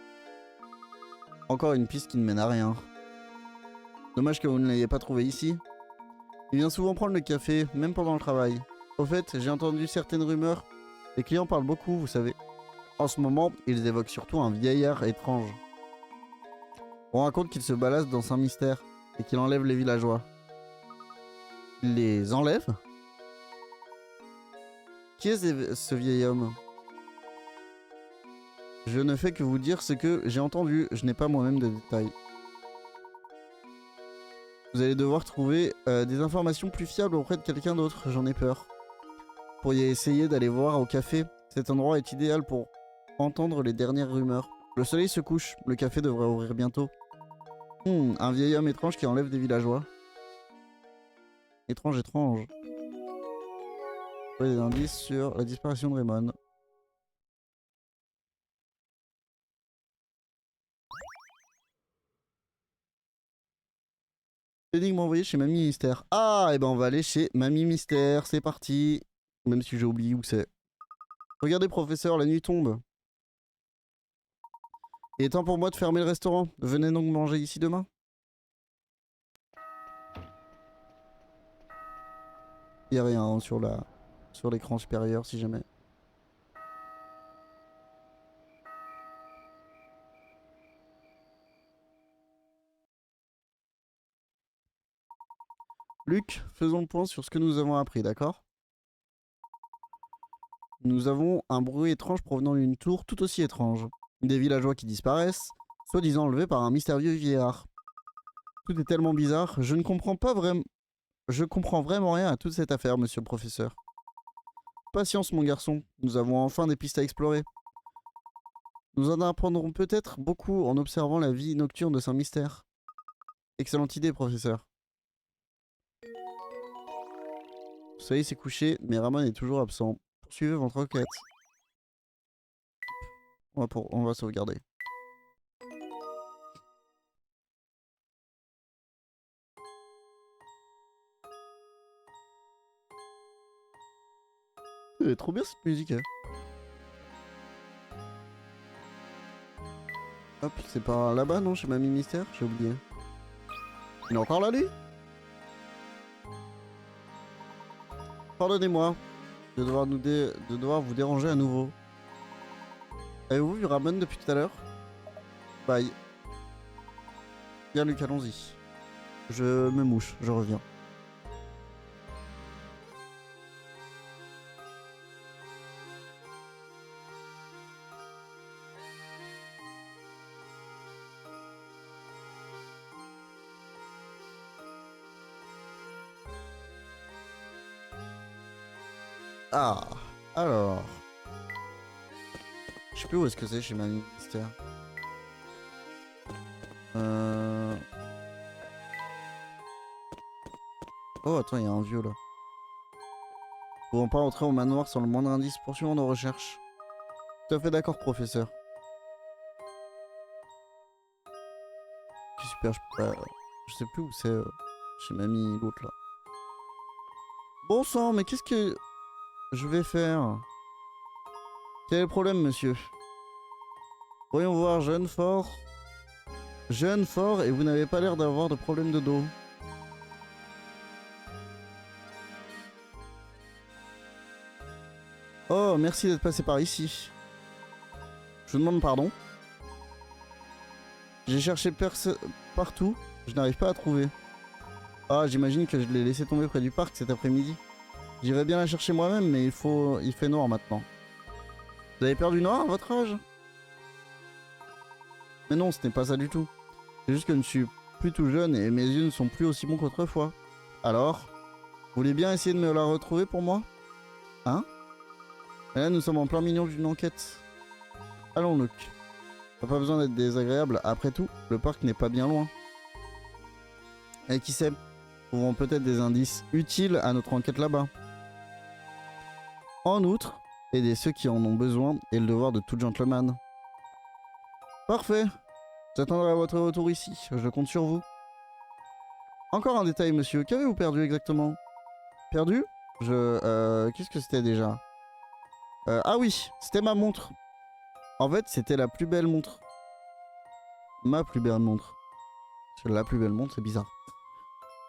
Encore une piste qui ne mène à rien. Dommage que vous ne l'ayez pas trouvé ici. Il vient souvent prendre le café, même pendant le travail. Au fait, j'ai entendu certaines rumeurs. Les clients parlent beaucoup, vous savez. En ce moment, ils évoquent surtout un vieillard étrange. On raconte qu'il se balade dans un mystère et qu'il enlève les villageois. Il les enlève? Qui est ce vieil homme? Je ne fais que vous dire ce que j'ai entendu, je n'ai pas moi-même de détails. Vous allez devoir trouver des informations plus fiables auprès de quelqu'un d'autre, j'en ai peur. Vous pourriez essayer d'aller voir au café. Cet endroit est idéal pour entendre les dernières rumeurs. Le soleil se couche, le café devrait ouvrir bientôt. Un vieil homme étrange qui enlève des villageois. Étrange, étrange. Des indices sur la disparition de Raymond. Énigme envoyée chez Mamie Mystère. Ah, et ben on va aller chez Mamie Mystère, c'est parti. Même si j'ai oublié où c'est. Regardez, professeur, la nuit tombe. Il est temps pour moi de fermer le restaurant. Venez donc manger ici demain. Il n'y a rien hein, sur l'écran supérieur si jamais. Luc, faisons le point sur ce que nous avons appris, d'accord? Nous avons un bruit étrange provenant d'une tour tout aussi étrange. Des villageois qui disparaissent, soi-disant enlevés par un mystérieux vieillard. Tout est tellement bizarre, je ne comprends pas vraiment... Je comprends vraiment rien à toute cette affaire, monsieur le professeur. Patience, mon garçon, nous avons enfin des pistes à explorer. Nous en apprendrons peut-être beaucoup en observant la vie nocturne de Saint-Mystère. Excellente idée, professeur. Le soleil s'est couché, mais Ramon est toujours absent. Poursuivez votre enquête. On va sauvegarder. Elle est trop bien cette musique. Hein. Hop, c'est par là-bas, non, chez Mamie Mystère? J'ai oublié. Il est encore là, lui? Pardonnez-moi de devoir vous déranger à nouveau. Avez-vous vu Ramon depuis tout à l'heure? Bye. Bien, Luc, allons-y. Je me mouche, je reviens. Ah, alors. Je sais plus où est-ce que c'est chez Mamie Mystère. Oh, attends, il y a un vieux là. Nous ne pouvons pas entrer au manoir sans le moindre indice. Poursuivons nos recherches. Tout à fait d'accord, professeur. Super, je sais plus où c'est chez Mamie l'autre là. Bon sang, mais qu'est-ce que je vais faire? Quel est le problème, monsieur? Voyons voir, jeune, fort, et vous n'avez pas l'air d'avoir de problème de dos. Oh, merci d'être passé par ici. Je vous demande pardon. J'ai cherché partout, je n'arrive pas à trouver. Ah, j'imagine que je l'ai laissé tomber près du parc cet après-midi. J'irais bien la chercher moi-même, mais il fait noir maintenant. Vous avez perdu noir à votre âge? Mais non, ce n'est pas ça du tout. C'est juste que je suis plus tout jeune et mes yeux ne sont plus aussi bons qu'autrefois. Alors, vous voulez bien essayer de me la retrouver pour moi? Hein? Et là, nous sommes en plein milieu d'une enquête. Allons, Luc. T'as pas besoin d'être désagréable. Après tout, le parc n'est pas bien loin. Et qui sait, trouverons peut-être des indices utiles à notre enquête là-bas. En outre, aider ceux qui en ont besoin est le devoir de tout gentleman. Parfait. J'attendrai votre retour ici. Je compte sur vous. Encore un détail, monsieur. Qu'avez-vous perdu exactement? Perdu? Qu'est-ce que c'était déjà? Ah oui, c'était ma montre. En fait, c'était la plus belle montre. Ma plus belle montre. La plus belle montre, c'est bizarre.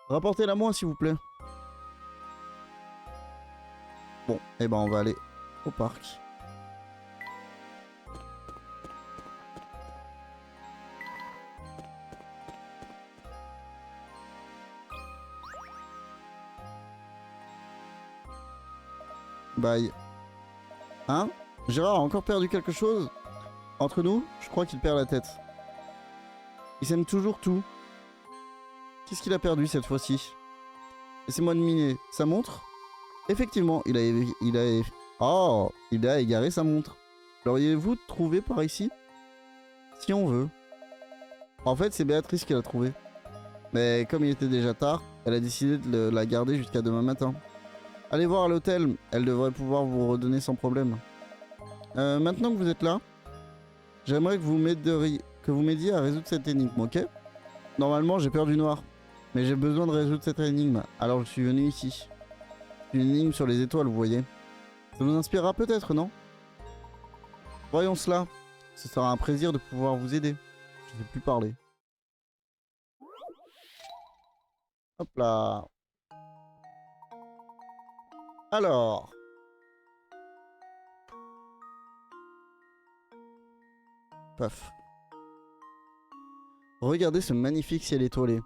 Rapportez-la moi, s'il vous plaît. Bon, et ben on va aller au parc. Bye. Hein? Gérard a encore perdu quelque chose? Entre nous, je crois qu'il perd la tête. Il sème toujours tout. Qu'est-ce qu'il a perdu cette fois-ci? Laissez-moi deviner. Sa montre? Effectivement, il a égaré sa montre. L'auriez-vous trouvé par ici? Si on veut. En fait, c'est Béatrice qui l'a trouvé. Mais comme il était déjà tard, elle a décidé de la garder jusqu'à demain matin. Allez voir à l'hôtel, elle devrait pouvoir vous redonner sans problème. Maintenant que vous êtes là, j'aimerais que vous m'aidiez à résoudre cette énigme, ok? Normalement, j'ai peur du noir, mais j'ai besoin de résoudre cette énigme, alors je suis venu ici. Une énigme sur les étoiles, vous voyez. Ça vous inspirera peut-être, non? Voyons cela. Ce sera un plaisir de pouvoir vous aider. Je ne vais plus parler. Hop là. Alors. Paf. Regardez ce magnifique ciel étoilé.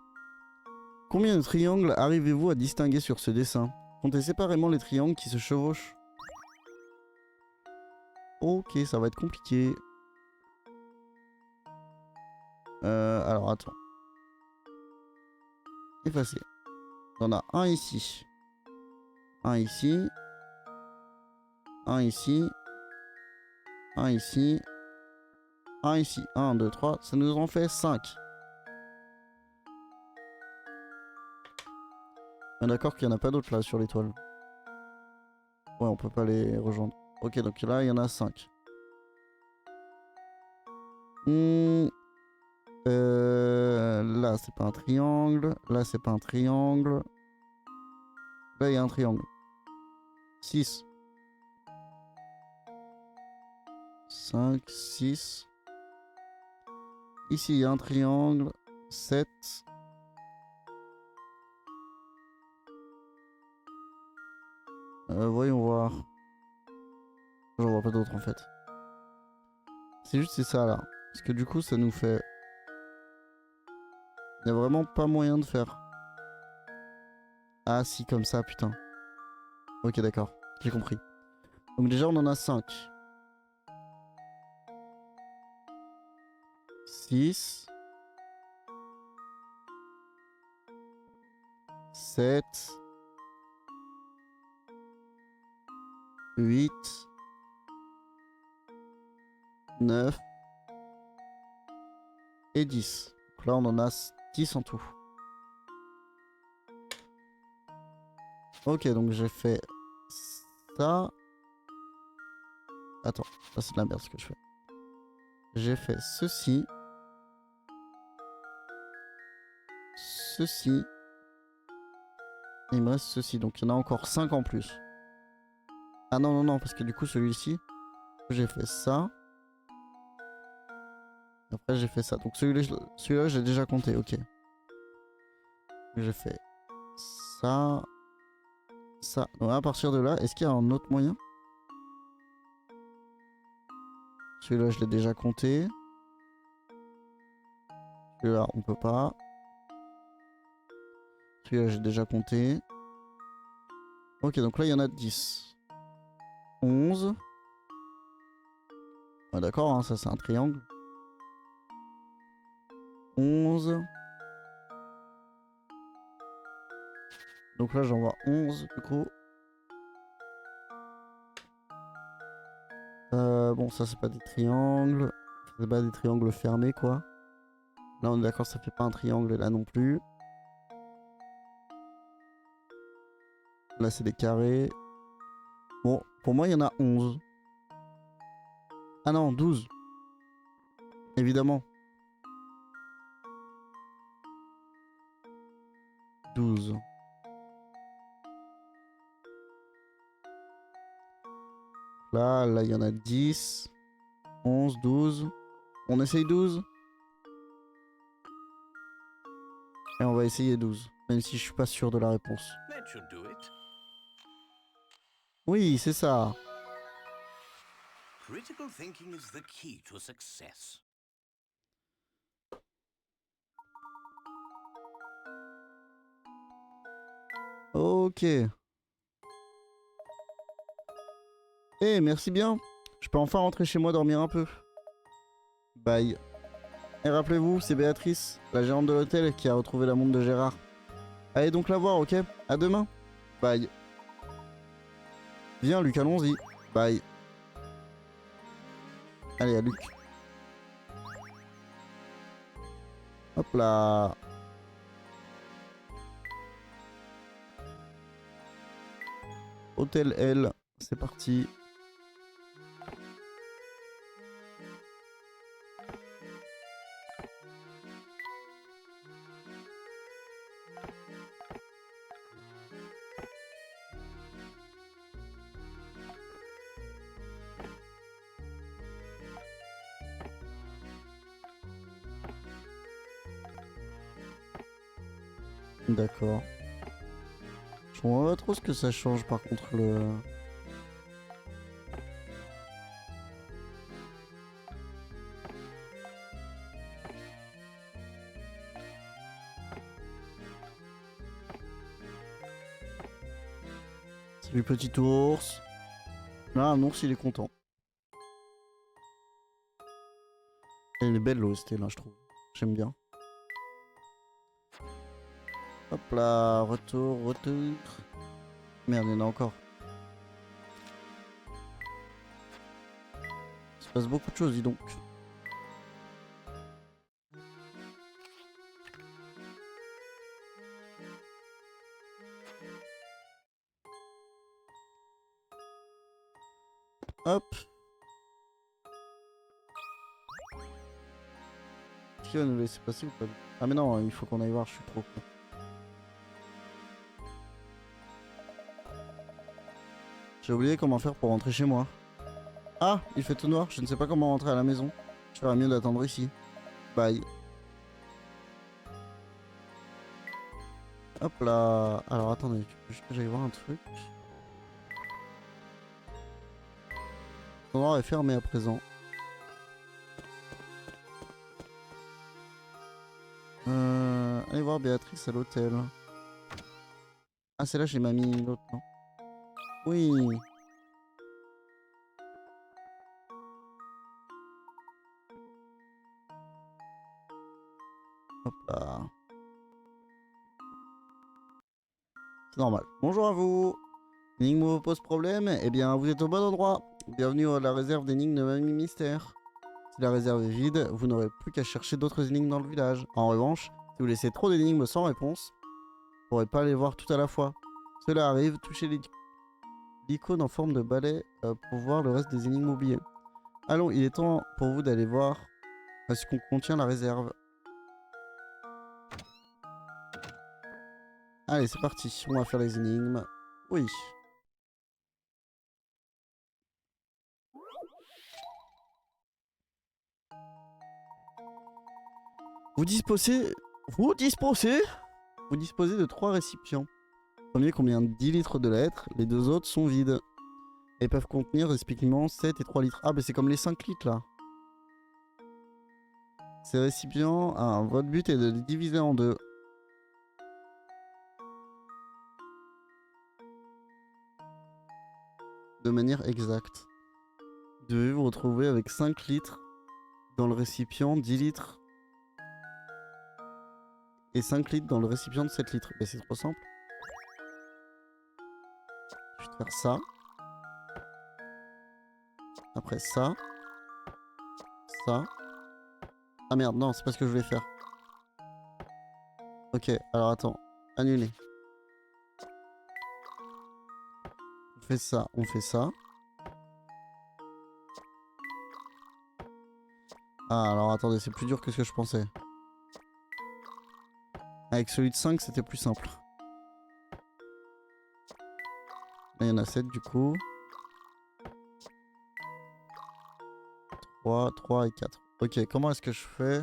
Combien de triangles arrivez-vous à distinguer sur ce dessin? Comptez séparément les triangles qui se chevauchent. Ok, ça va être compliqué. Alors attends. Effacer. On a un ici. Un ici. Un ici. Un ici. Un ici. 1, 2, 3. Ça nous en fait 5. On est d'accord qu'il n'y en a pas d'autres là sur l'étoile. Ouais, on peut pas les rejoindre. Ok, donc là, il y en a 5. Là, c'est pas un triangle. Là, c'est pas un triangle. Là, il y a un triangle. 6. 5, 6. Ici, il y a un triangle. 7. Voyons voir. J'en vois pas d'autres en fait. C'est juste c'est ça là. Parce que du coup, ça nous fait... Il n'y a vraiment pas moyen de faire. Ah si, comme ça, putain. Ok, d'accord. J'ai compris. Donc déjà, on en a 5. 6. 7. 8. 9. Et 10. Donc là, on en a 10 en tout. Ok, donc j'ai fait ça. Attends, ça c'est de la merde ce que je fais. J'ai fait ceci. Ceci. Et il me reste ceci. Donc il y en a encore 5 en plus. Ah non, non, non, parce que du coup celui-ci, j'ai fait ça. Après j'ai fait ça. Donc celui-là, j'ai déjà compté, ok. J'ai fait ça. Ça. Donc à partir de là, est-ce qu'il y a un autre moyen? Celui-là, je l'ai déjà compté. Celui-là, on peut pas. Celui-là, j'ai déjà compté. Ok, donc là, il y en a 10. 11. Ouais, d'accord, hein, ça c'est un triangle. 11. Donc là, j'en vois 11 du coup. Bon, ça c'est pas des triangles. C'est pas des triangles fermés, quoi. Là, on est d'accord, ça fait pas un triangle là non plus. Là, c'est des carrés. Bon, pour moi, il y en a 11. Ah non, 12. Évidemment. 12. Là, il y en a 10. 11, 12. On essaye 12. Et on va essayer 12. Même si je suis pas sûr de la réponse. That should do it. Oui, c'est ça. Critical thinking is the key to success. Ok. Eh, merci bien. Je peux enfin rentrer chez moi dormir un peu. Bye. Et rappelez-vous, c'est Béatrice, la gérante de l'hôtel, qui a retrouvé la montre de Gérard. Allez donc la voir, ok? À demain. Bye. Viens, Luc, allons-y. Bye. Allez, à Luc. Hop là. Hôtel L, c'est parti. D'accord. Je comprends pas trop ce que ça change par contre le... Salut petit ours. Là, un ours il est content. Elle est belle l'OST là je trouve. J'aime bien. Hop là, retour. Merde, il y en a encore. Il se passe beaucoup de choses, dis donc. Hop. Est-ce qu'il va nous laisser passer ou pas? Ah mais non, il faut qu'on aille voir, je suis trop con. J'ai oublié comment faire pour rentrer chez moi. Ah, il fait tout noir, je ne sais pas comment rentrer à la maison. Je ferais mieux d'attendre ici. Bye. Hop là. Alors attendez, juste que j'aille voir un truc. L'endroit est fermé à présent. Allez voir Béatrice à l'hôtel. Ah, c'est là chez mamie, l'autre, non? Oui. Hop là. C'est normal. Bonjour à vous. L'énigme vous pose problème? Eh bien, vous êtes au bon endroit. Bienvenue à la réserve d'énigmes de Mamie Mystère. Si la réserve est vide, vous n'aurez plus qu'à chercher d'autres énigmes dans le village. En revanche, si vous laissez trop d'énigmes sans réponse, vous ne pourrez pas les voir tout à la fois. Cela arrive, touchez l'icône en forme de balai pour voir le reste des énigmes oubliées. Allons, il est temps pour vous d'aller voir ce qu'on contient la réserve. Allez, c'est parti. On va faire les énigmes. Oui. Vous disposez... Vous disposez de 3 récipients. Le premier contient 10 litres de lettres, les 2 autres sont vides. Et peuvent contenir respectivement 7 et 3 litres. Ah bah c'est comme les 5 litres là. Ces récipients, votre but est de les diviser en deux. De manière exacte. Vous devez vous retrouver avec 5 litres dans le récipient, 10 litres. Et 5 litres dans le récipient de 7 litres. Mais c'est trop simple. Je vais faire ça. Après ça. Ça. Ah merde, non, c'est pas ce que je voulais faire. Ok, alors attends. Annuler. On fait ça, on fait ça. Ah, alors attendez, c'est plus dur que ce que je pensais. Avec celui de 5, c'était plus simple. Là, il y en a 7 du coup. 3 et 4. Ok, comment est-ce que je fais?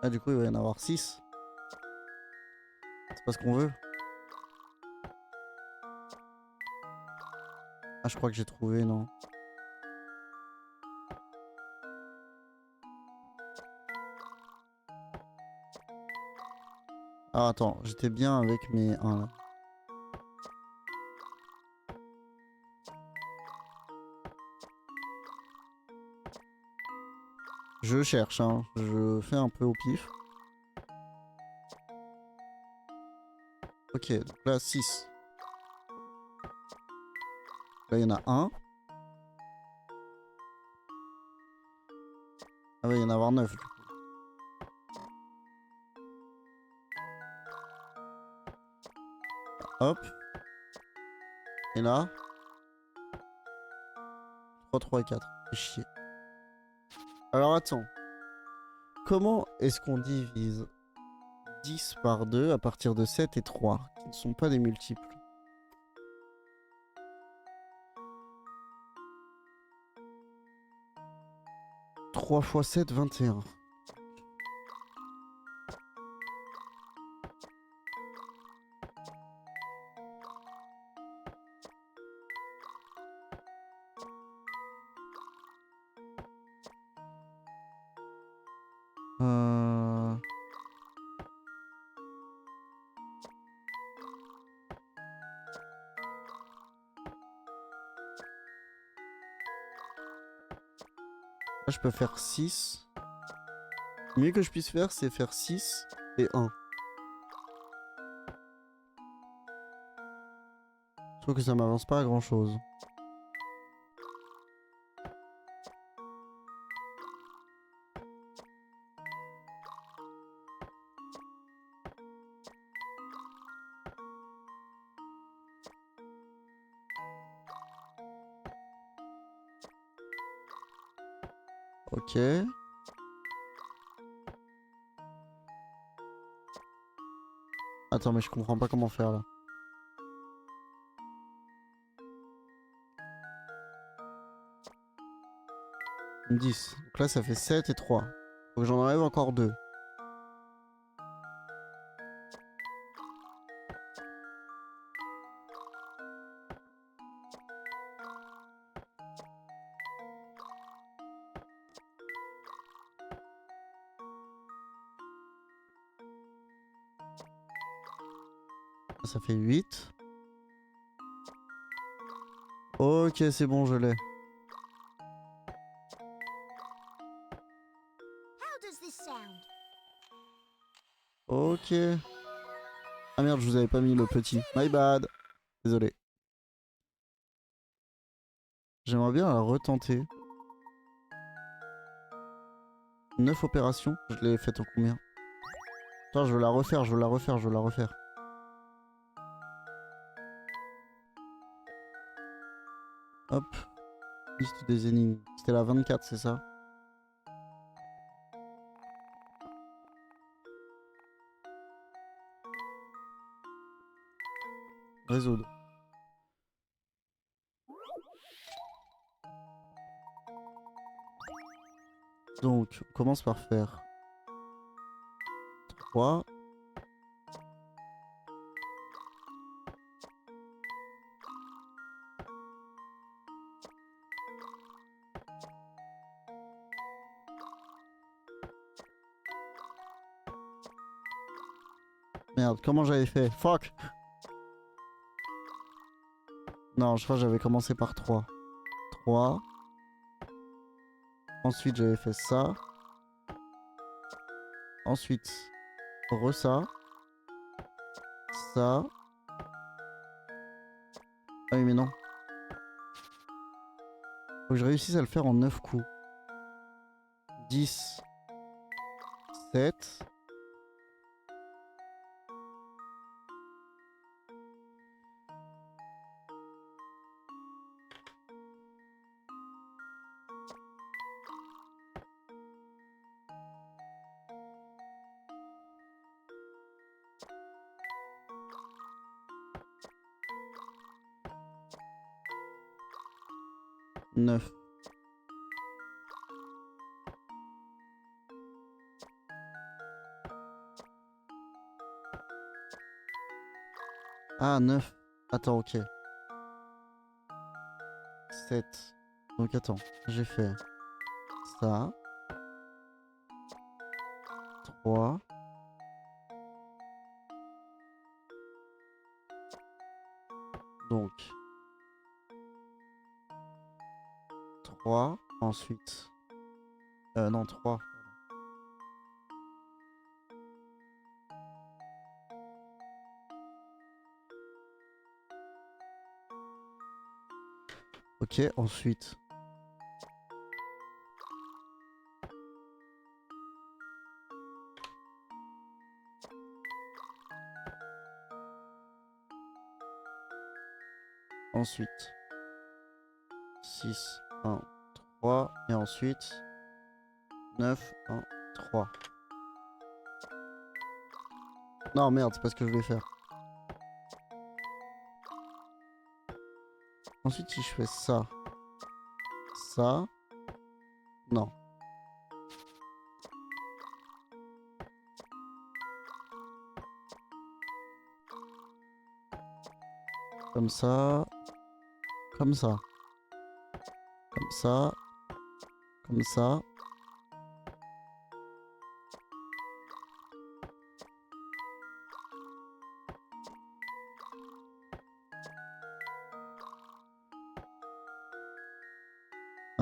Ah, du coup, il va y en avoir 6. C'est pas ce qu'on veut. Ah, je crois que j'ai trouvé, non. Ah, attends, j'étais bien avec mes 1 là. Je cherche, hein. Je fais un peu au pif. Ok, donc là, 6. Là, il y en a 1. Ah, ouais, il y en a avoir 9 du coup. Hop. Et là 3, 3 et 4. Fais chier. Alors, attends. Comment est-ce qu'on divise 10 par 2 à partir de 7 et 3, qui ne sont pas des multiples? 3 fois 7, 21. Là, je peux faire 6. Le mieux que je puisse faire, c'est faire 6 et 1. Je trouve que ça m'avance pas à grand chose. Ok. Attends, mais je comprends pas comment faire là. 10. Donc là, ça fait 7 et 3. Faut que j'en enlève encore 2. Ça fait 8. Ok, c'est bon, je l'ai. How does this sound? Ok. Ah merde, je vous avais pas mis le petit. My bad. Désolé. J'aimerais bien la retenter. 9 opérations. Je l'ai faite en combien? Attends, je veux la refaire, je veux la refaire, je veux la refaire. Hop. Liste des énigmes. C'était la 24, c'est ça? Résoudre. Donc, on commence par faire 3. Merde, comment j'avais fait? Fuck! Non, je crois que j'avais commencé par 3. 3. Ensuite, j'avais fait ça. Ensuite, ça. Ça. Ah oui, mais non. Faut que je réussisse à le faire en 9 coups. 10. 7. 9. Ah, 9. Attends, ok. 7. Donc attends, j'ai fait ça. 3. Donc 3. Ensuite. Non, 3. Ok, ensuite. Ensuite. 6, 1, 3. Et ensuite. 9, 1, 3. Non, merde, c'est pas ce que je voulais faire. Ensuite, si je fais ça. Ça. Non. Comme ça. Comme ça. Comme ça. Comme ça.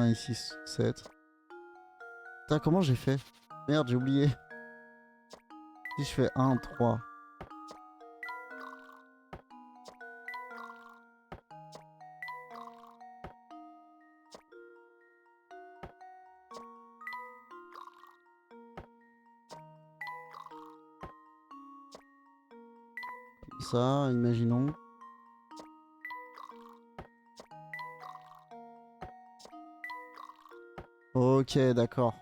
1 et 6, 7. Putain, comment j'ai fait? Merde, j'ai oublié. Si je fais 1, 3. Comme ça, imaginons. Ok, d'accord.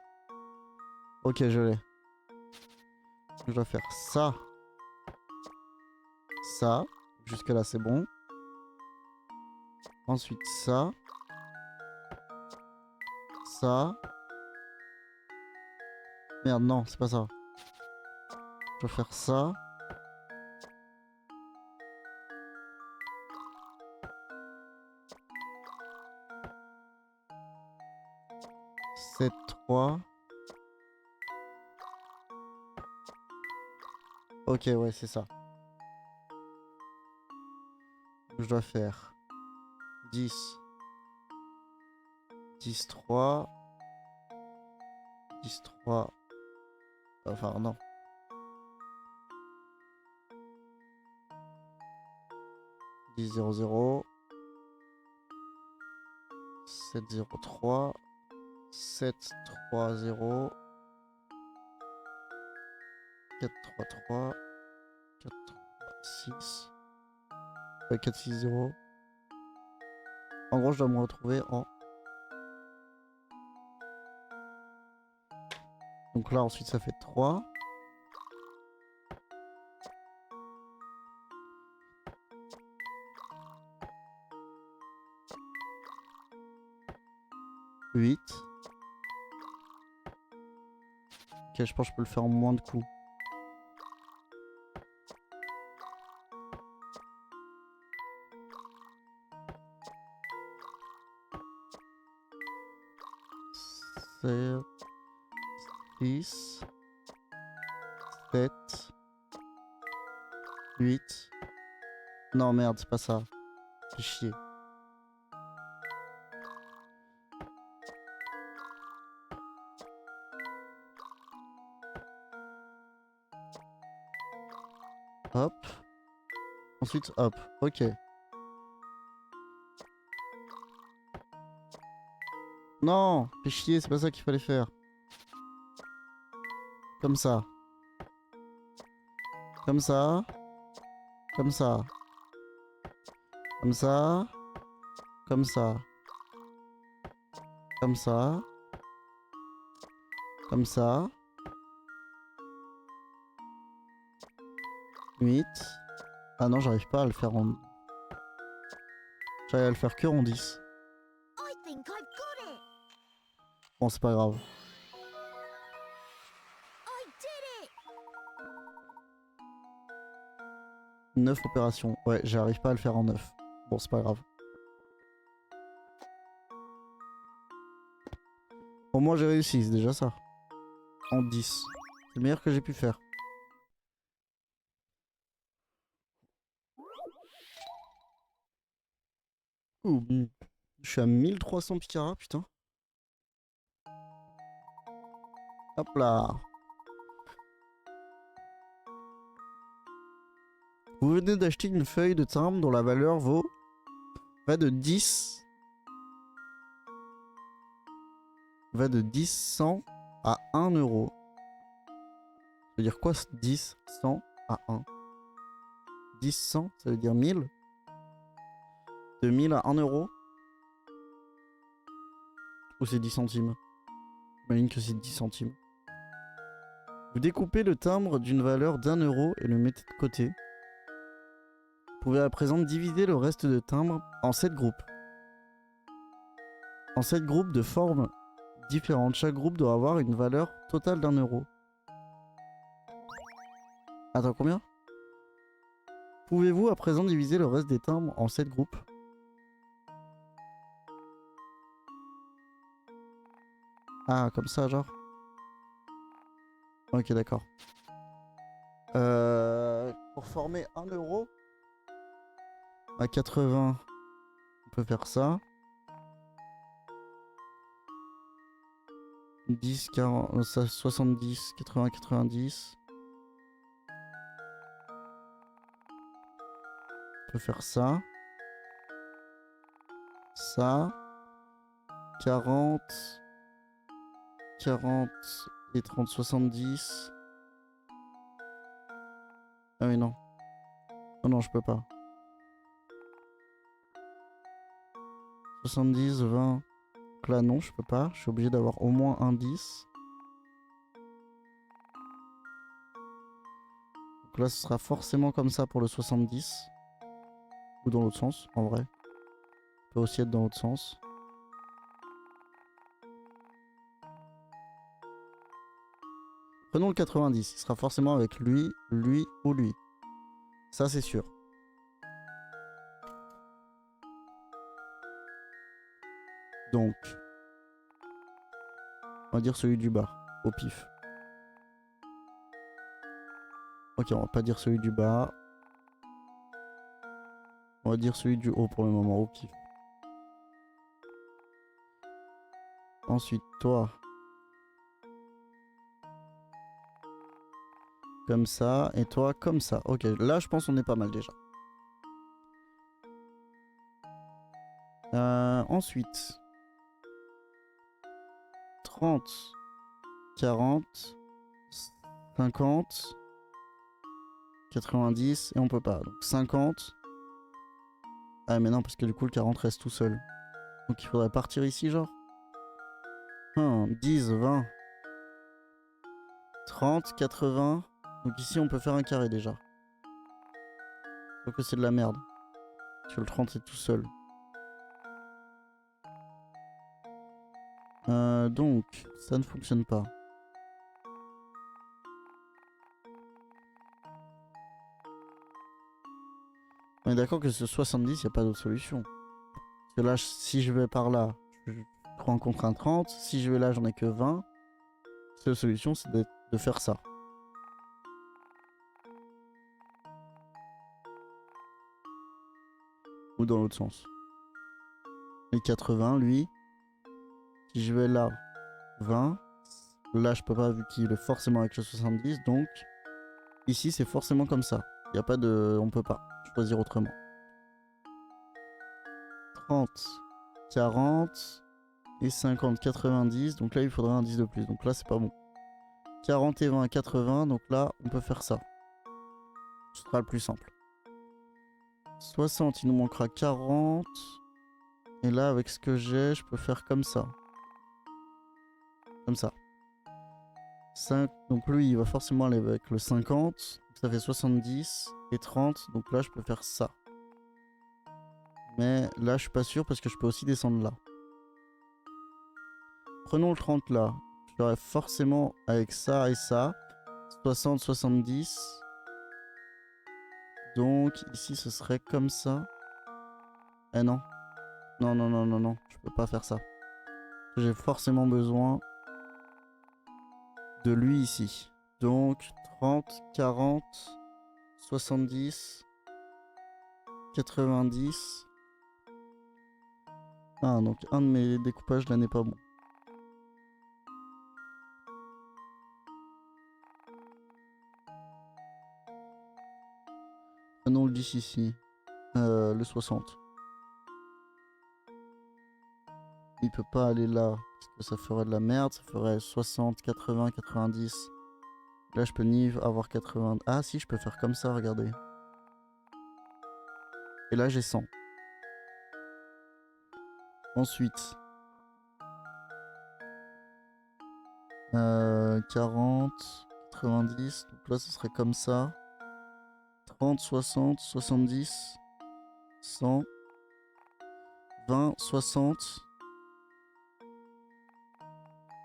Ok, je l'ai. Je dois faire ça. Ça. Jusque là, c'est bon. Ensuite, ça. Ça. Merde, non, c'est pas ça. Je dois faire ça. 7, 3. Ok, ouais, c'est ça. Je dois faire 10. 10, 3. 10, 3. Enfin, non. 10, 0, 0. 7, 0, 3. 7, 3, 0. 4, 3, 3. 4, 3, 6. 4, 6, 0. En gros, je dois me retrouver en... Donc là, ensuite, ça fait 3. Huit. Ok, je pense que je peux le faire en moins de coups. C'est 6, 7, 8. Non, merde, c'est pas ça. Fais chier. Hop. Ensuite, hop. Ok. Non, fais chier, c'est pas ça qu'il fallait faire. Comme ça. Comme ça. Comme ça. Comme ça. Comme ça. Comme ça. Comme ça. 8. Ah non, j'arrive pas à le faire en... J'arrive à le faire que en 10. I think I've got it. Bon, c'est pas grave. I did it. 9 opérations. Ouais, j'arrive pas à le faire en 9. Bon, c'est pas grave. Au moins, j'ai réussi, c'est déjà ça. En 10. C'est le meilleur que j'ai pu faire. Ouh, je suis à 1300 picaras, putain. Hop là. Vous venez d'acheter une feuille de timbre dont la valeur va de 10 100 à 1 euro. Ça veut dire quoi 10 100 à 1? 10 100, ça veut dire 1000. De 1000 à 1 euro. Ou c'est 10 centimes? J'imagine que c'est 10 centimes. Vous découpez le timbre d'une valeur d'1 euro et le mettez de côté. Vous pouvez à présent diviser le reste de timbres en 7 groupes. En 7 groupes de formes différentes. Chaque groupe doit avoir une valeur totale d'1 euro. Attends, combien? Pouvez-vous à présent diviser le reste des timbres en 7 groupes? Ah, comme ça, genre? Ok, d'accord. Pour former 1 euro, à 80, on peut faire ça. 10, 40, 70, 80, 90. On peut faire ça. Ça. 40. 40 et 30, 70. Ah oui, non. Oh non, je peux pas. 70, 20. Donc là, non, je peux pas. Je suis obligé d'avoir au moins un 10. Donc là, ce sera forcément comme ça pour le 70. Ou dans l'autre sens, en vrai. Ça peut aussi être dans l'autre sens. Prenons le 90. Il sera forcément avec lui, lui ou lui. Ça, c'est sûr. Donc, on va dire celui du bas, au pif. Ok, on va pas dire celui du bas. On va dire celui du haut pour le moment, au pif. Ensuite, toi. Comme ça, et toi comme ça. Ok, là je pense qu'on est pas mal déjà. Ensuite. 30, 40, 50, 90, et on peut pas. Donc 50. Ah mais non, parce que du coup le 40 reste tout seul. Donc il faudrait partir ici genre. 10, 20, 30, 80. Donc ici on peut faire un carré déjà. Sauf que c'est de la merde. Parce que le 30 est tout seul. Donc ça ne fonctionne pas. On est d'accord que ce 70, il n'y a pas d'autre solution. Parce que là, si je vais par là, je rencontre un 30. Si je vais là, j'en ai que 20. La seule solution, c'est de faire ça. Ou dans l'autre sens. Et 80, lui. Si je vais là, 20. Là, je peux pas vu qu'il est forcément avec le 70. Donc, ici, c'est forcément comme ça. Il n'y a pas de... On peut pas choisir autrement. 30, 40 et 50, 90. Donc là, il faudrait un 10 de plus. Donc là, c'est pas bon. 40 et 20, 80. Donc là, on peut faire ça. Ce sera le plus simple. 60, il nous manquera 40. Et là, avec ce que j'ai, je peux faire comme ça. Comme ça. 5, donc lui, il va forcément aller avec le 50. Donc ça fait 70 et 30. Donc là, je peux faire ça. Mais là, je suis pas sûr parce que je peux aussi descendre là. Prenons le 30 là. Je l'aurai forcément avec ça et ça. 60, 70. Donc ici, ce serait comme ça. Eh non. Non, non, non, non, non. Je peux pas faire ça. J'ai forcément besoin de lui ici. Donc 30, 40, 70, 90. Ah, donc un de mes découpages là n'est pas bon. Prenons le 10 ici. Le 60. Il peut pas aller là, parce que ça ferait de la merde. Ça ferait 60, 80, 90. Là, je peux ni avoir 80. Ah si, je peux faire comme ça, regardez. Et là, j'ai 100. Ensuite. 40, 90. Donc là, ce serait comme ça. 30, 60, 70, 100, 20, 60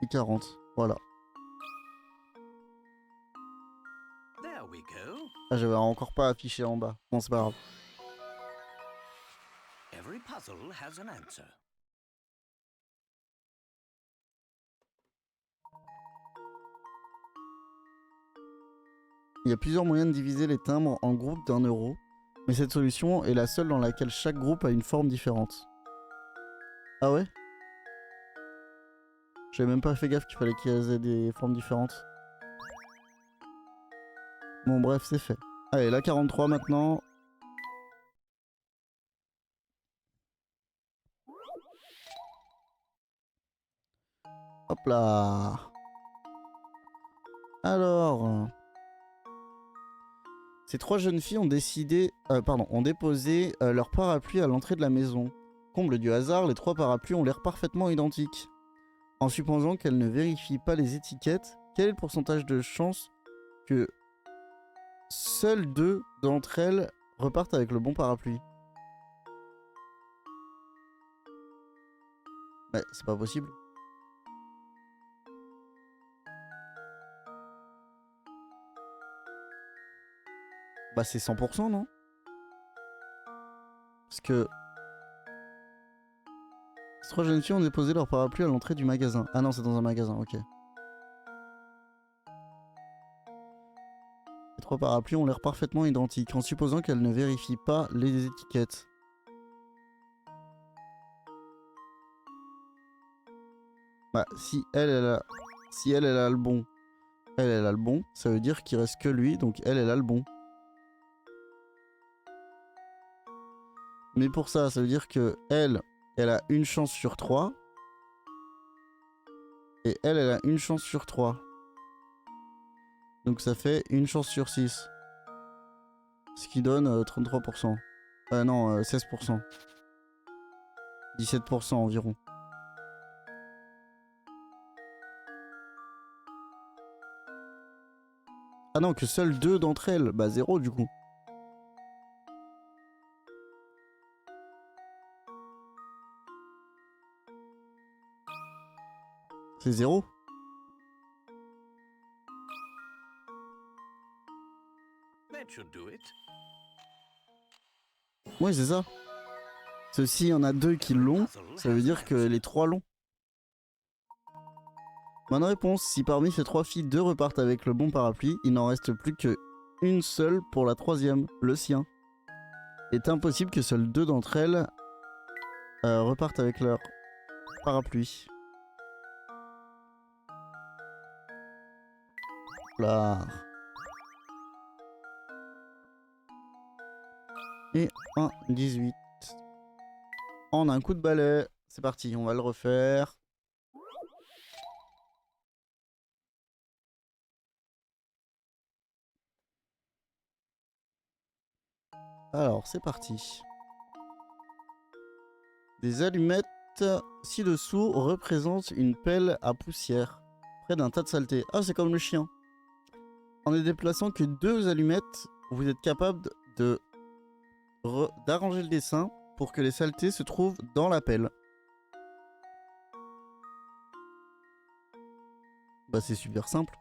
et 40. Voilà. There we go. Ah, j'avais encore pas affiché en bas. Bon, c'est pas grave. Every puzzle has an answer. Il y a plusieurs moyens de diviser les timbres en groupes d'1 euro, mais cette solution est la seule dans laquelle chaque groupe a une forme différente. Ah ouais? J'avais même pas fait gaffe qu'il fallait qu'ils aient des formes différentes. Bon bref, c'est fait. Allez, la 43 maintenant. Hop là. Alors... Ces trois jeunes filles ont ont déposé leur parapluie à l'entrée de la maison. Comble du hasard, les trois parapluies ont l'air parfaitement identiques. En supposant qu'elles ne vérifient pas les étiquettes, quel est le pourcentage de chance que seules deux d'entre elles repartent avec le bon parapluie? Bah, c'est pas possible. Bah, c'est 100%, non? Parce que... Ces trois jeunes filles ont déposé leur parapluie à l'entrée du magasin. Ah non, c'est dans un magasin, ok. Les trois parapluies ont l'air parfaitement identiques, en supposant qu'elles ne vérifient pas les étiquettes. Bah, si elle a le bon, elle a le bon, ça veut dire qu'il reste que lui, donc elle a le bon. Mais pour ça, ça veut dire que elle a une chance sur 3. Et elle a une chance sur 3. Donc ça fait une chance sur 6. Ce qui donne 33%. Non, 16%. 17% environ. Ah non, que seules deux d'entre elles. Bah 0 du coup. C'est 0. That should do it. Ouais, c'est ça. Ceci, il y en a deux qui l'ont. Ça veut dire que les trois l'ont. Bonne réponse. Si parmi ces trois filles, deux repartent avec le bon parapluie, il n'en reste plus que une seule pour la troisième, le sien. Il est impossible que seules deux d'entre elles repartent avec leur parapluie. Là. Et un 18. En un coup de balai. C'est parti, on va le refaire. Alors, c'est parti. Des allumettes ci-dessous représentent une pelle à poussière, près d'un tas de saleté. Ah, c'est comme le chien. En ne déplaçant que deux allumettes, vous êtes capable d'arranger le dessin pour que les saletés se trouvent dans la pelle. Bah, c'est super simple.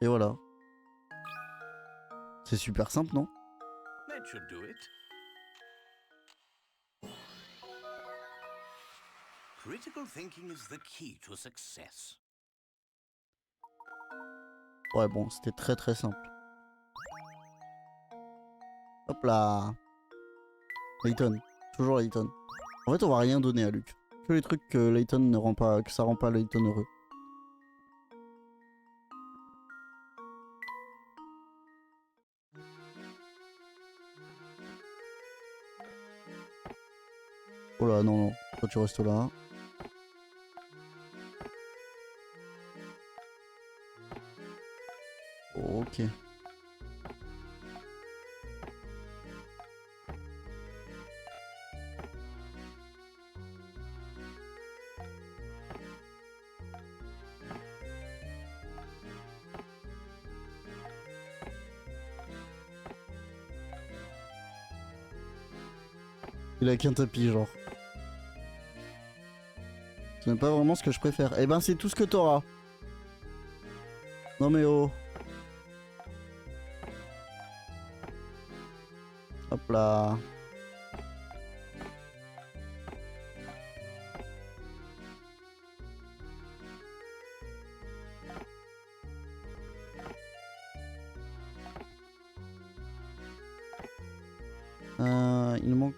Et voilà. C'est super simple, non? That should do it. Critical thinking is the key to success. Ouais, bon, c'était très très simple. Hop là. Layton. Toujours Layton. En fait, on va rien donner à Luc. Que les trucs que Layton ne rend pas, que ça rend pas Layton heureux. Oh là, non, non. Toi, tu restes là. Ok. Il a qu'un tapis, genre. Ce n'est pas vraiment ce que je préfère. Eh ben, c'est tout ce que t'auras. Non mais oh. Hop là. Il nous manque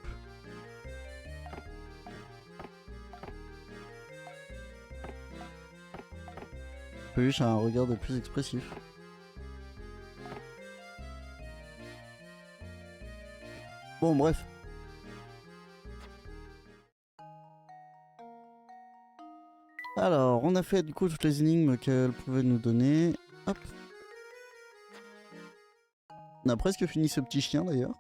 Peluche a un regard de plus expressif. Bon, bref. Alors, on a fait du coup toutes les énigmes qu'elle pouvait nous donner. Hop. On a presque fini ce petit chien d'ailleurs.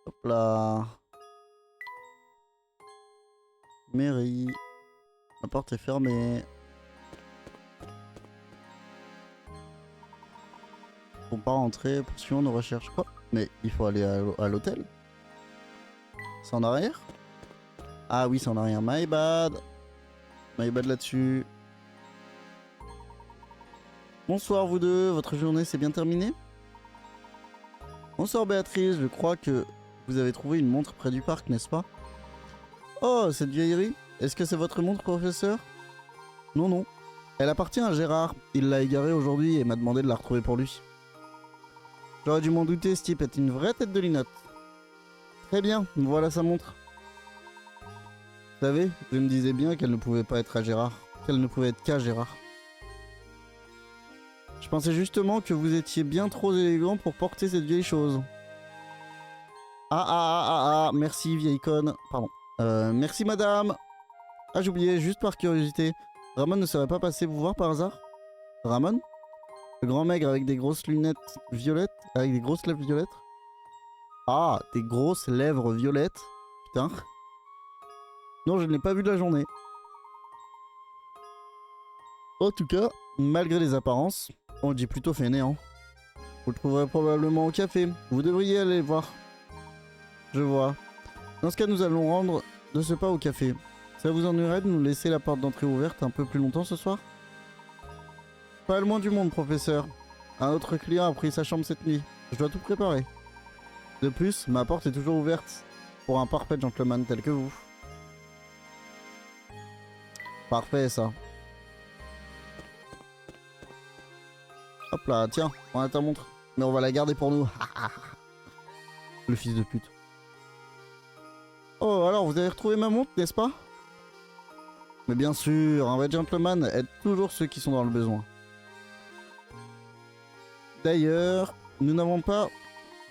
Hop là. Mairie. La porte est fermée. Faut pas rentrer, poursuivons nos recherches. Quoi? Mais il faut aller à l'hôtel. C'est en arrière? Ah oui, c'est en arrière. My bad. My bad là-dessus. Bonsoir vous deux, votre journée s'est bien terminée? Bonsoir Béatrice, je crois que vous avez trouvé une montre près du parc, n'est-ce pas? Oh, cette vieillerie? Est-ce que c'est votre montre, professeur? Non, non. Elle appartient à Gérard. Il l'a égarée aujourd'hui et m'a demandé de la retrouver pour lui. J'aurais dû m'en douter, ce type est une vraie tête de linotte. Très bien, voilà sa montre. Vous savez, je me disais bien qu'elle ne pouvait pas être à Gérard. Qu'elle ne pouvait être qu'à Gérard. Je pensais justement que vous étiez bien trop élégant pour porter cette vieille chose. Merci vieille conne. Pardon. Merci madame. Ah j'oubliais, juste par curiosité. Ramon ne serait pas passé vous voir par hasard? Ramon? Le grand maigre avec des grosses lunettes violettes? Avec des grosses lèvres violettes? Ah, des grosses lèvres violettes? Putain. Non, je ne l'ai pas vu de la journée. En tout cas, malgré les apparences, on dit plutôt fainéant. Vous le trouverez probablement au café. Vous devriez aller le voir. Je vois. Dans ce cas, nous allons rendre de ce pas au café. Ça vous ennuierait de nous laisser la porte d'entrée ouverte un peu plus longtemps ce soir? Pas le moins du monde, professeur. Un autre client a pris sa chambre cette nuit. Je dois tout préparer. De plus, ma porte est toujours ouverte pour un parfait gentleman tel que vous. Parfait, ça. Hop là, tiens, on a ta montre. Mais on va la garder pour nous. Le fils de pute. Oh, alors, vous avez retrouvé ma montre, n'est-ce pas? Mais bien sûr, un vrai gentleman aide toujours ceux qui sont dans le besoin. D'ailleurs, nous n'avons pas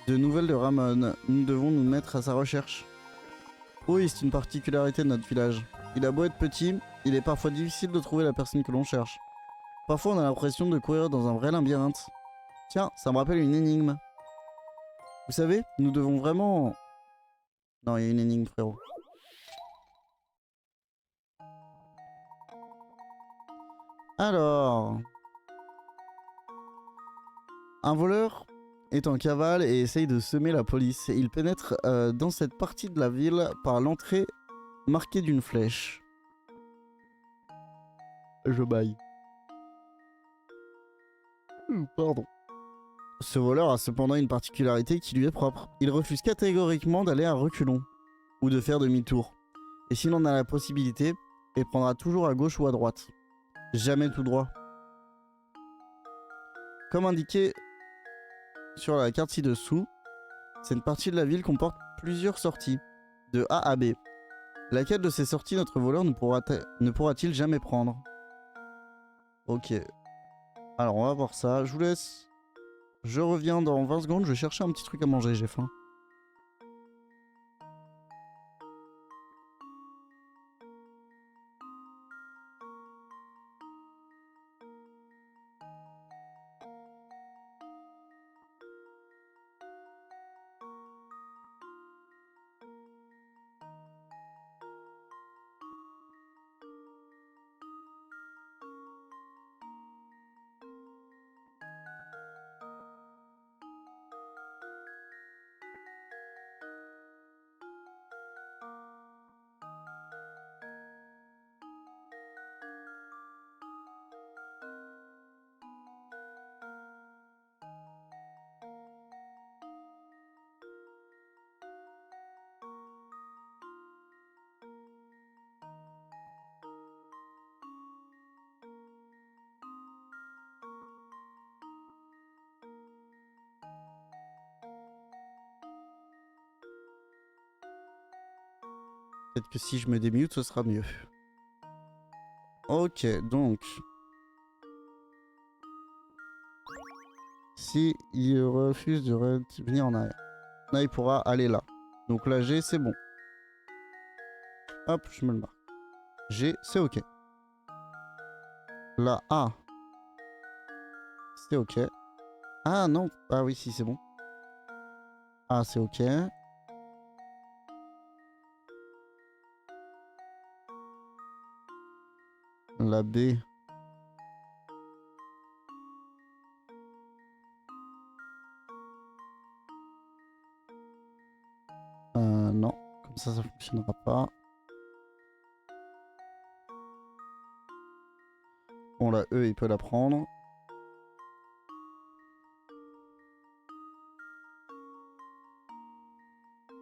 de nouvelles de Ramon. Nous devons nous mettre à sa recherche. Oui, c'est une particularité de notre village. Il a beau être petit, il est parfois difficile de trouver la personne que l'on cherche. Parfois, on a l'impression de courir dans un vrai labyrinthe. Tiens, ça me rappelle une énigme. Vous savez, nous devons vraiment... Non, il y a une énigme, frérot. Alors... Un voleur est en cavale et essaye de semer la police. Il pénètre dans cette partie de la ville par l'entrée marquée d'une flèche. Je baille. Pardon. Ce voleur a cependant une particularité qui lui est propre. Il refuse catégoriquement d'aller à reculons ou de faire demi-tour. Et s'il en a la possibilité, il prendra toujours à gauche ou à droite. Jamais tout droit. Comme indiqué sur la carte ci-dessous, cette partie de la ville comporte plusieurs sorties, de A à B. Laquelle de ces sorties notre voleur ne pourra-t-il jamais prendre? Ok. Alors on va voir ça. Je vous laisse. Je reviens dans 20 secondes. Je vais chercher un petit truc à manger. J'ai faim. Peut-être que si je me démute, ce sera mieux. Ok, donc... Si il refuse de revenir en arrière. Là, il pourra aller là. Donc la G, c'est bon. Hop, je me le marque. G, c'est ok. La A, c'est ok. Ah non, ah oui, si, c'est bon. A, c'est ok. La B. Non, comme ça fonctionnera pas. Bon, la E, il peut la prendre.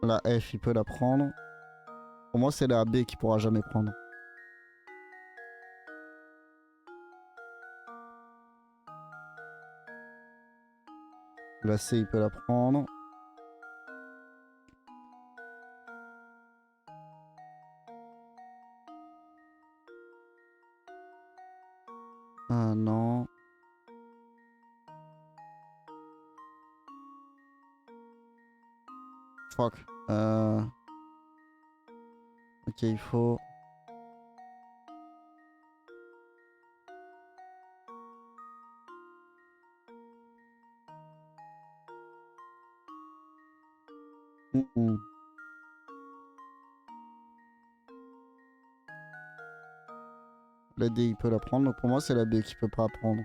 La F, il peut la prendre. Pour moi, c'est la B qui pourra jamais prendre. La C, il peut la prendre. Non. Fuck. Ok, il faut... La D, il peut la prendre. Donc pour moi, c'est la B qui peut pas prendre.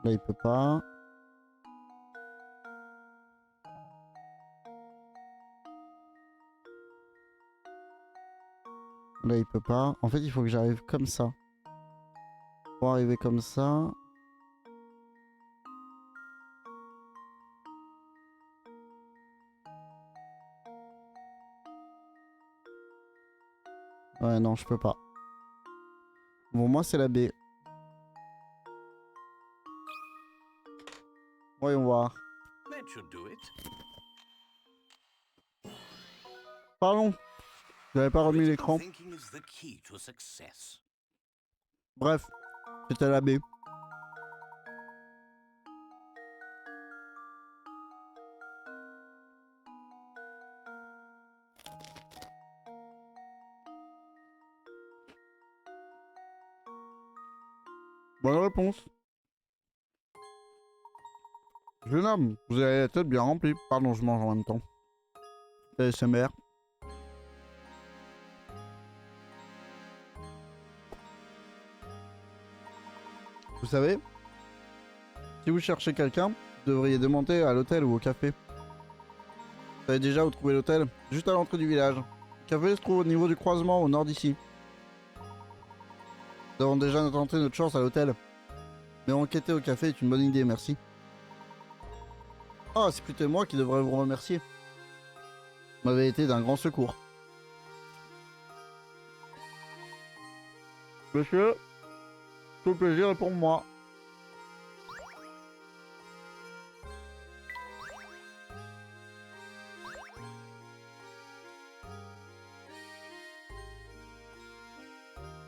Là, il peut pas. Là, il peut pas. En fait, il faut que j'arrive comme ça. Pour arriver comme ça... Ouais, non, je peux pas. Bon, moi, c'est la B. Voyons voir. That should do it. Pardon. J'avais pas remis Critical l'écran. thinking is the key to success. Bref, c'était la B. Bonne réponse. Jeune homme, vous avez la tête bien remplie. Pardon, je mange en même temps. ASMR. Vous savez, si vous cherchez quelqu'un, vous devriez demander à l'hôtel ou au café. Vous savez déjà où trouver l'hôtel? Juste à l'entrée du village. Le café se trouve au niveau du croisement au nord d'ici. Nous avons déjà tenté notre chance à l'hôtel. Mais enquêter au café est une bonne idée, merci. Ah, c'est plutôt moi qui devrais vous remercier. Vous m'avez été d'un grand secours. Monsieur, tout plaisir est pour moi.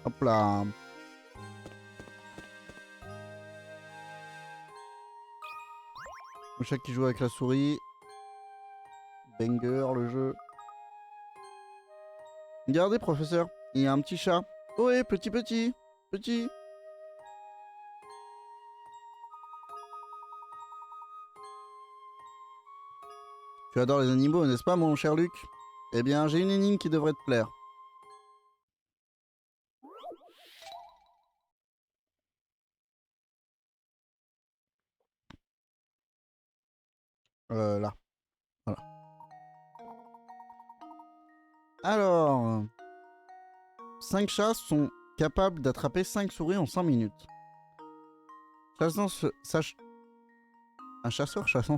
Hop là. Le chat qui joue avec la souris. Banger le jeu. Regardez professeur, il y a un petit chat. Oui, petit. Tu adores les animaux, n'est-ce pas mon cher Luc? Eh bien, j'ai une énigme qui devrait te plaire. Là. Voilà. Alors... 5 chats sont capables d'attraper 5 souris en 5 minutes. Un chasseur sachant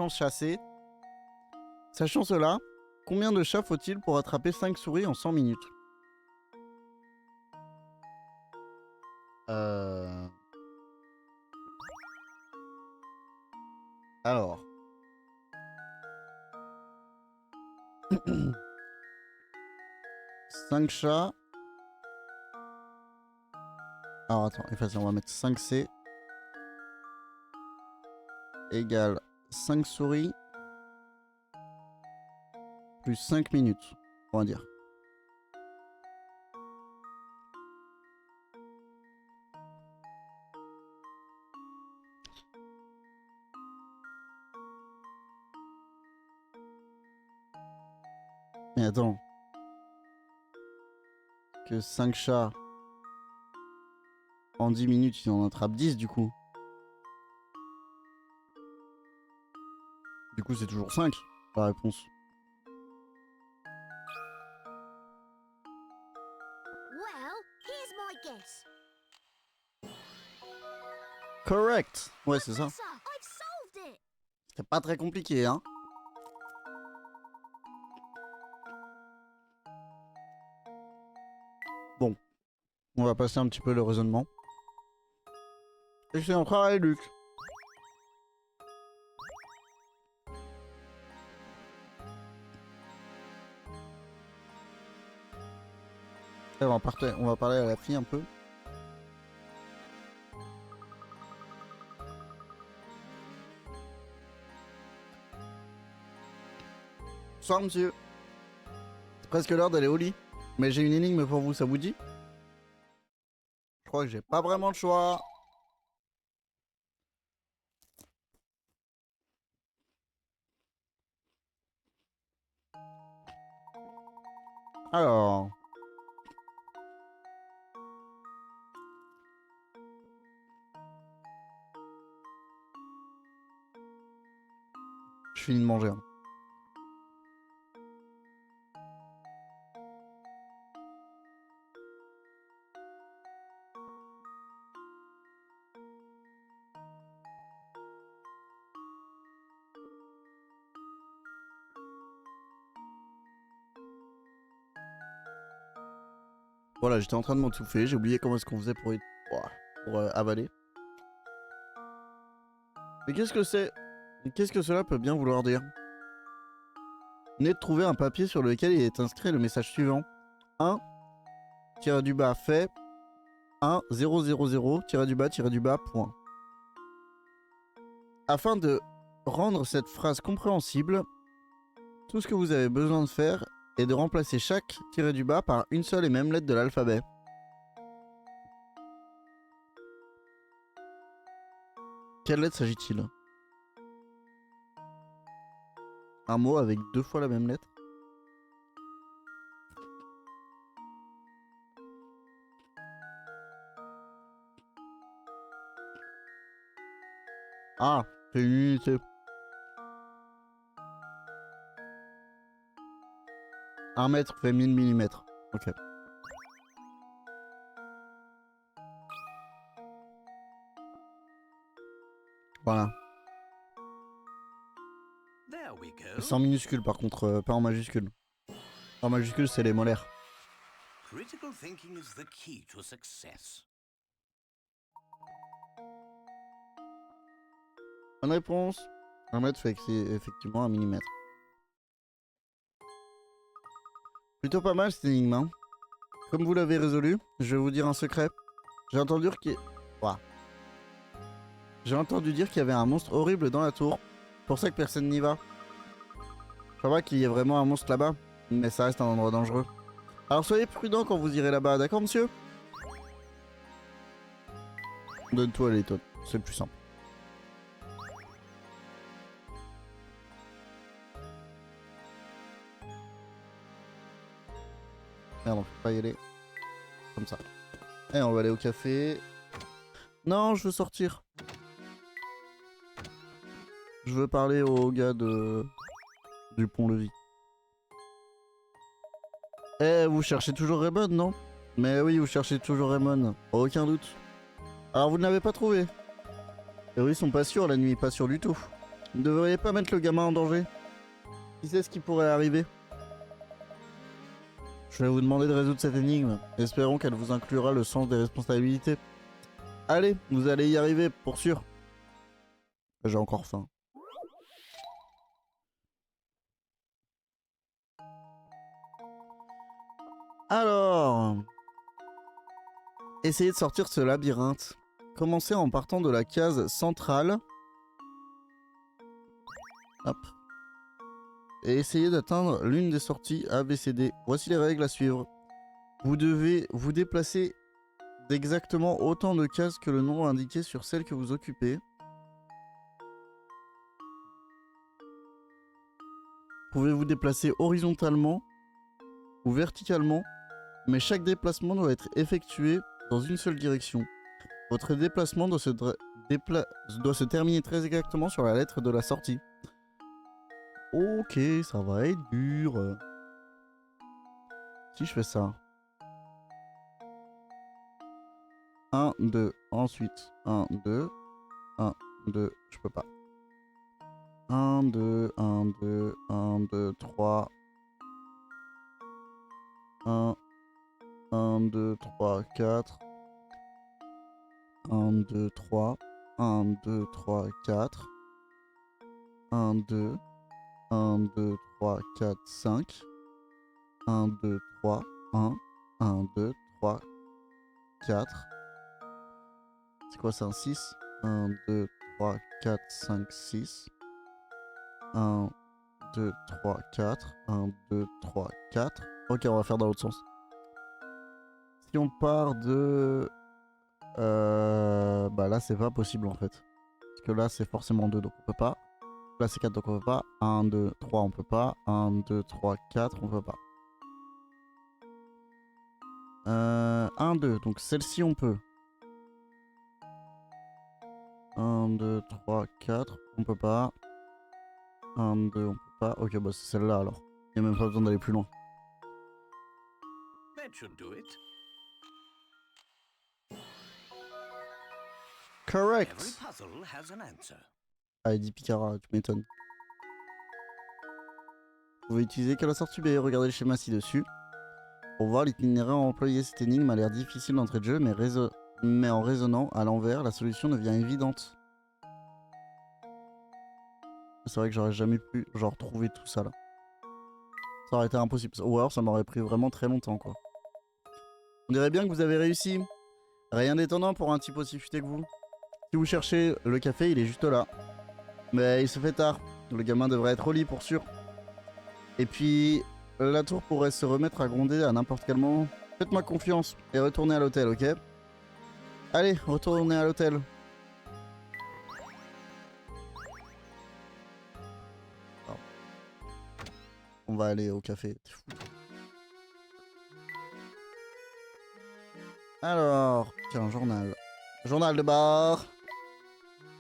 chasser. Sachant cela, combien de chats faut-il pour attraper 5 souris en 100 minutes? Alors. 5 chats. Alors attends, effacer, on va mettre 5C. Égale 5 souris. Plus 5 minutes, on va dire. Mais attends. Que 5 chats. En 10 minutes, il en attrape 10 du coup. Du coup, c'est toujours 5, la réponse. Well, here's my guess. Correct. Ouais, c'est ça. Sir, I've solved it. C'est pas très compliqué, hein. Bon. On va passer un petit peu le raisonnement. Excellent travail, Luc. Et on va parler à la fille un peu. Bonsoir, monsieur. C'est presque l'heure d'aller au lit. Mais j'ai une énigme pour vous, ça vous dit? Je crois que j'ai pas vraiment le choix. Alors. Je finis de manger. Hein. Voilà, j'étais en train de m'étouffer. J'ai oublié comment est-ce qu'on faisait pour avaler. Mais qu'est-ce que c'est? Qu'est-ce que cela peut bien vouloir dire? Venez de trouver un papier sur lequel il est inscrit le message suivant. 1, -du-bas, fait 1, 0, 0, 0, -du-bas, point. Afin de rendre cette phrase compréhensible, tout ce que vous avez besoin de faire est de remplacer chaque -du-bas par une seule et même lettre de l'alphabet. Quelle lettre s'agit-il? Un mot avec 2 fois la même lettre? Ah, c'est une unité. Un mètre fait 1000 millimètres. Ok. Voilà. There we go. C'est en minuscule par contre, pas en majuscule. En majuscule, c'est les molaires. Critical thinking is the key to success. Bonne réponse. Un mètre fait effectivement un millimètre. Plutôt pas mal cette énigme. Hein. Comme vous l'avez résolu, je vais vous dire un secret. J'ai entendu qu'il J'ai entendu dire qu'il y avait un monstre horrible dans la tour. Pour ça que personne n'y va. Je crois pas qu'il y ait vraiment un monstre là-bas, mais ça reste un endroit dangereux. Alors soyez prudent quand vous irez là-bas, d'accord monsieur? Donne-toi les tonnes, c'est le plus simple. Merde, on peut pas y aller. Comme ça. Et on va aller au café. Non, je veux sortir. Je veux parler au gars du pont-levis. Eh, vous cherchez toujours Raymond, non? Mais oui, vous cherchez toujours Raymond. Aucun doute. Alors vous ne l'avez pas trouvé? Les rues sont pas sûres la nuit, pas sûres du tout. Vous ne devriez pas mettre le gamin en danger. Qui sait ce qui pourrait arriver? Je vais vous demander de résoudre cette énigme. Espérons qu'elle vous inclura le sens des responsabilités. Allez, vous allez y arriver, pour sûr. J'ai encore faim. Alors, essayez de sortir ce labyrinthe. Commencez en partant de la case centrale. Hop. Et essayez d'atteindre l'une des sorties A, B, C, D. Voici les règles à suivre. Vous devez vous déplacer d'exactement autant de cases que le nombre indiqué sur celle que vous occupez. Vous pouvez vous déplacer horizontalement ou verticalement, mais chaque déplacement doit être effectué dans une seule direction. Votre déplacement doit se terminer très exactement sur la lettre de la sortie. Ok, ça va être dur. Si je fais ça. 1, 2, ensuite 1, 2, 1, 2, je peux pas. 1, 2, 1, 2, 1, 2, 3. 1, 1, 2, 3, 4. 1, 2, 3. 1, 2, 3, 4. 1, 2. 1, 2, 3, 4, 5. 1, 2, 3. 1. 1, 2, 3, 4. C'est quoi, c'est un 6? 1, 2, 3, 4, 5, 6. 1, 2, 3, 4. 1, 2, 3, 4. Ok, on va faire dans l'autre sens. Si on part de... bah là, c'est pas possible en fait. Parce que là, c'est forcément 2, donc on peut pas. Là, c'est 4, donc on peut pas. 1, 2, 3, on peut pas. 1, 2, 3, 4, on peut pas. 1, 2, donc celle-ci, on peut. 1, 2, 3, 4, on peut pas. 1, 2, on peut pas. Ok, bah c'est celle-là alors. Il n'y a même pas besoin d'aller plus loin. That should do it. Every Correct. puzzle has an answer. Ah, Eddie Picara, tu m'étonnes. Vous pouvez utiliser que la sortie B. Regardez le schéma ci-dessus. Pour voir l'itinéraire employé, cette énigme a l'air difficile d'entrée de jeu, mais en raisonnant à l'envers, la solution devient évidente. C'est vrai que j'aurais jamais pu genre trouver tout ça là. Ça aurait été impossible. Ou alors ça m'aurait pris vraiment très longtemps quoi. On dirait bien que vous avez réussi. Rien d'étonnant pour un type aussi futé que vous. Si vous cherchez le café, il est juste là. Mais il se fait tard. Le gamin devrait être au lit pour sûr. Et puis, la tour pourrait se remettre à gronder à n'importe quel moment. Faites-moi confiance et retournez à l'hôtel, ok? Allez, retournez à l'hôtel. On va aller au café. T'es fou. Alors, tiens, journal. Journal de bord.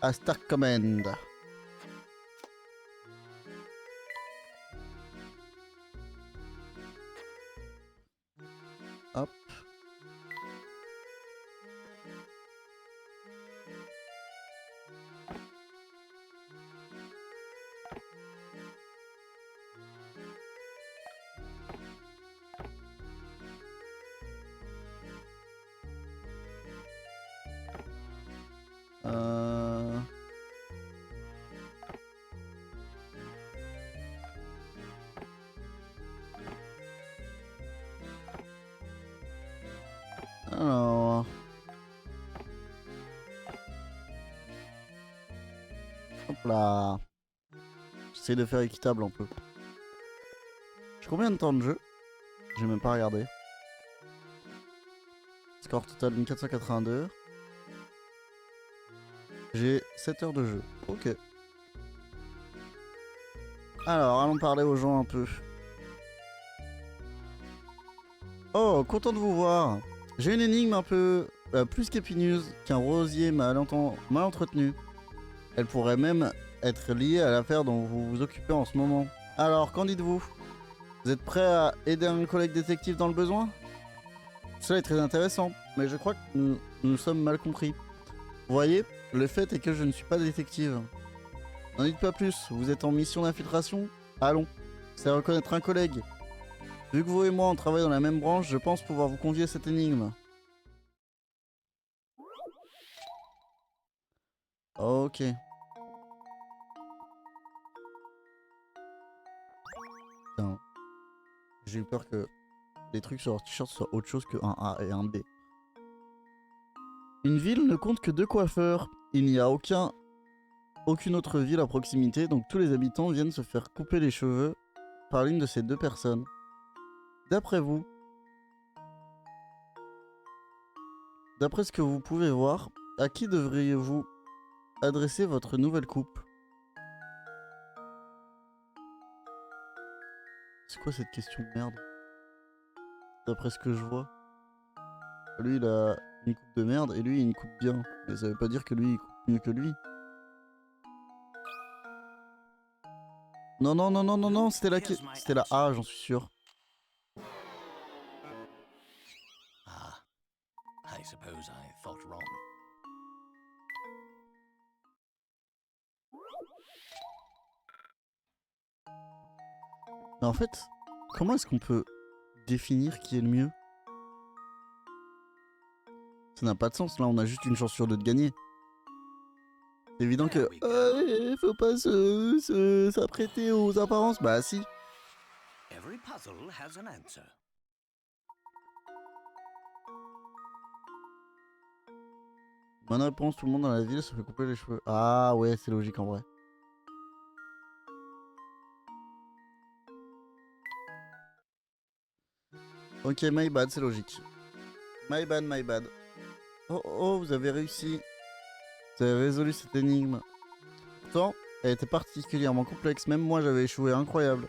À Stark Command. Hop. Alors... Hop là. J'essaie de faire équitable un peu. J'ai combien de temps de jeu? J'ai même pas regardé. Score total 1482. J'ai 7 heures de jeu. Ok. Alors, allons parler aux gens un peu. Oh, content de vous voir. J'ai une énigme un peu plus qu'épineuse qu'un rosier mal entretenu. Elle pourrait même être liée à l'affaire dont vous vous occupez en ce moment. Alors, qu'en dites-vous? Vous êtes prêt à aider un collègue détective dans le besoin? Cela est très intéressant, mais je crois que nous sommes mal compris. Vous voyez, le fait est que je ne suis pas détective. N'en dites pas plus, vous êtes en mission d'infiltration? Allons, c'est reconnaître un collègue. Vu que vous et moi on travaille dans la même branche, je pense pouvoir vous convier à cette énigme. Ok. Putain. J'ai eu peur que les trucs sur leur t-shirt soient autre chose que un A et un B. Une ville ne compte que 2 coiffeurs. Il n'y a aucune autre ville à proximité, donc tous les habitants viennent se faire couper les cheveux par l'une de ces 2 personnes. D'après vous, d'après ce que vous pouvez voir, à qui devriez-vous adresser votre nouvelle coupe? C'est quoi cette question de merde? D'après ce que je vois. Lui, il a une coupe de merde et lui, il a une coupe bien. Mais ça veut pas dire que lui, il coupe mieux que lui. Non, non, non, non, non, non, c'était c'était la A, j'en suis sûr. Ah, I suppose I thought wrong. Mais en fait, comment est-ce qu'on peut définir qui est le mieux? Ça n'a pas de sens, là on a juste une chance sur 2 de gagner. C'est évident que faut pas s'apprêter aux apparences. Bah si. Every puzzle has an answer. Bonne réponse, tout le monde dans la ville se fait couper les cheveux. Ah ouais, c'est logique en vrai. Ok, my bad, c'est logique. My bad, my bad. Oh, oh, vous avez réussi. Vous avez résolu cette énigme. Pourtant, elle était particulièrement complexe. Même moi, j'avais échoué. Incroyable.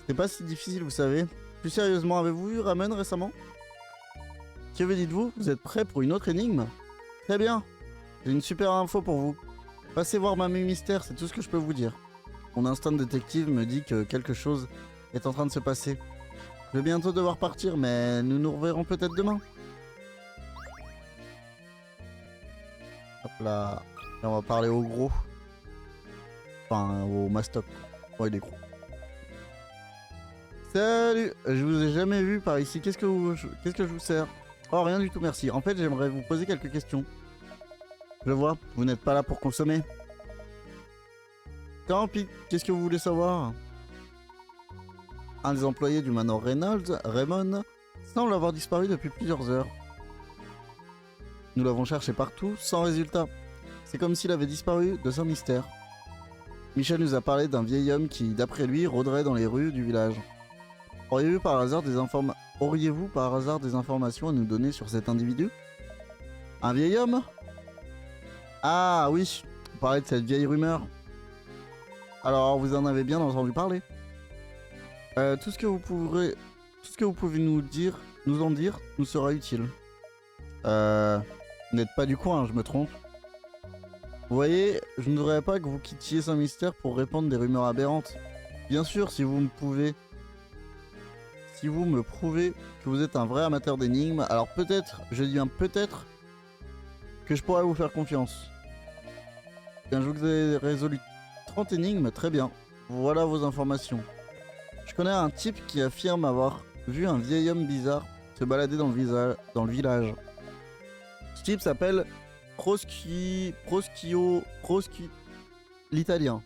C'était pas si difficile, vous savez. Plus sérieusement, avez-vous vu Ramen récemment? Que me dites-vous? Vous êtes prêt pour une autre énigme? Très bien. J'ai une super info pour vous. Passez voir Mamie Mystère, c'est tout ce que je peux vous dire. Mon instinct de détective me dit que quelque chose est en train de se passer. Je vais bientôt devoir partir, mais nous nous reverrons peut-être demain. Hop là. Et on va parler au gros. Enfin, au mastoc. Ouais, il est gros. Salut! Je vous ai jamais vu par ici. Qu'est-ce que je vous sers? Oh, rien du tout, merci. En fait, j'aimerais vous poser quelques questions. Je vois, vous n'êtes pas là pour consommer. Tant pis, qu'est-ce que vous voulez savoir? Un des employés du manoir Reynolds, Raymond, semble avoir disparu depuis plusieurs heures. Nous l'avons cherché partout, sans résultat. C'est comme s'il avait disparu de son mystère. Michel nous a parlé d'un vieil homme qui, d'après lui, rôderait dans les rues du village. Auriez-vous par hasard des informations à nous donner sur cet individu? Un vieil homme? Ah oui, vous parlez de cette vieille rumeur. Alors, vous en avez bien entendu parler. Tout ce que vous pouvez nous en dire, nous sera utile. Vous n'êtes pas du coin, je me trompe. Vous voyez, je ne voudrais pas que vous quittiez Saint-Mystère pour répandre des rumeurs aberrantes. Bien sûr, si vous me prouvez que vous êtes un vrai amateur d'énigmes, alors peut-être, je dis bien peut-être, que je pourrais vous faire confiance. Bien, je vous ai résolu 30 énigmes, très bien. Voilà vos informations. Je connais un type qui affirme avoir vu un vieil homme bizarre se balader dans le village. Ce type s'appelle Proschio l'italien.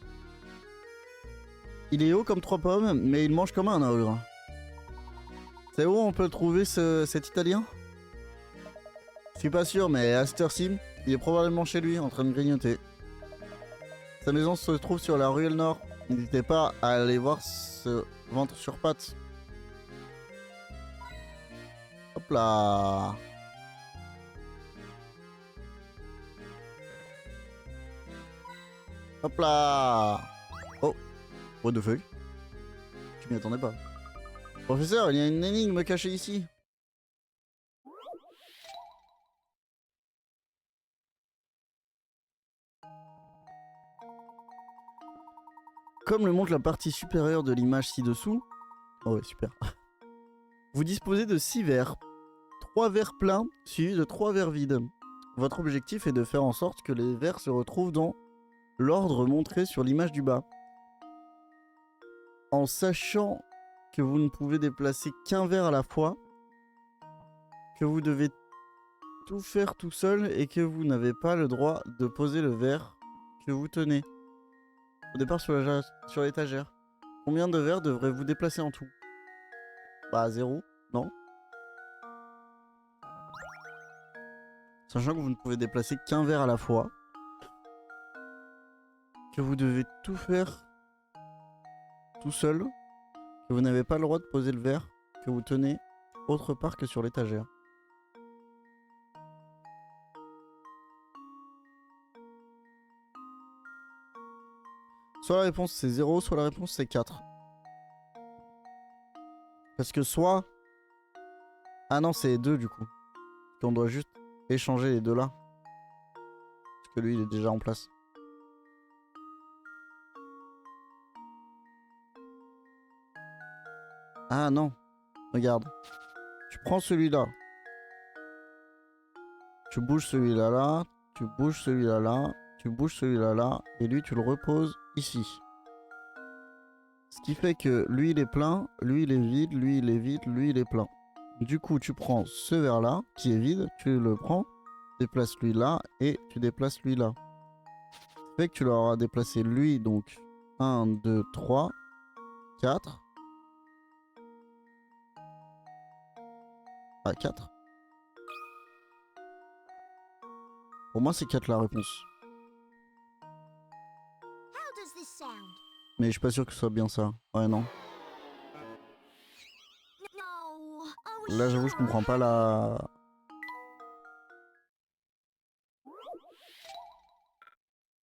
Il est haut comme 3 pommes, mais il mange comme un ogre. C'est où on peut trouver cet italien? Je suis pas sûr, mais à cette heure-ci, il est probablement chez lui en train de grignoter. Sa maison se trouve sur la ruelle nord. N'hésitez pas à aller voir ce ventre sur pattes. Hop là. Hop là. Oh, what the fuck? Je m'y attendais pas. Professeur, il y a une énigme cachée ici. Comme le montre la partie supérieure de l'image ci-dessous, oh ouais, super. Vous disposez de 6 verres. 3 verres pleins suivis de 3 verres vides. Votre objectif est de faire en sorte que les verres se retrouvent dans l'ordre montré sur l'image du bas. En sachant que vous ne pouvez déplacer qu'un verre à la fois, que vous devez tout faire tout seul et que vous n'avez pas le droit de poser le verre que vous tenez au départ sur l'étagère. Combien de verres devrez-vous déplacer en tout? Bah 0, non? Sachant que vous ne pouvez déplacer qu'un verre à la fois. Que vous devez tout faire tout seul. Que vous n'avez pas le droit de poser le verre que vous tenez autre part que sur l'étagère. Soit la réponse c'est 0, soit la réponse c'est 4. Parce que soit... Ah non, c'est 2 du coup. Parce qu'on doit juste échanger les deux là. Parce que lui il est déjà en place. Ah non. Regarde. Tu prends celui-là. Tu bouges celui-là là. Tu bouges celui-là là. Tu bouges celui-là là. Et lui tu le reposes ici. Ce qui fait que lui il est plein. Lui il est vide. Lui il est vide. Lui il est plein. Du coup tu prends ce verre là qui est vide. Tu le prends. Déplace lui là. Et tu déplaces lui là. Ce qui fait que tu leur auras déplacé lui donc 1, 2, 3, 4. Ah 4. Pour moi c'est 4 la réponse. How does this sound? Mais je suis pas sûr que ce soit bien ça. Ouais non. No, I was Là j'avoue je sure I comprends pas had it. la...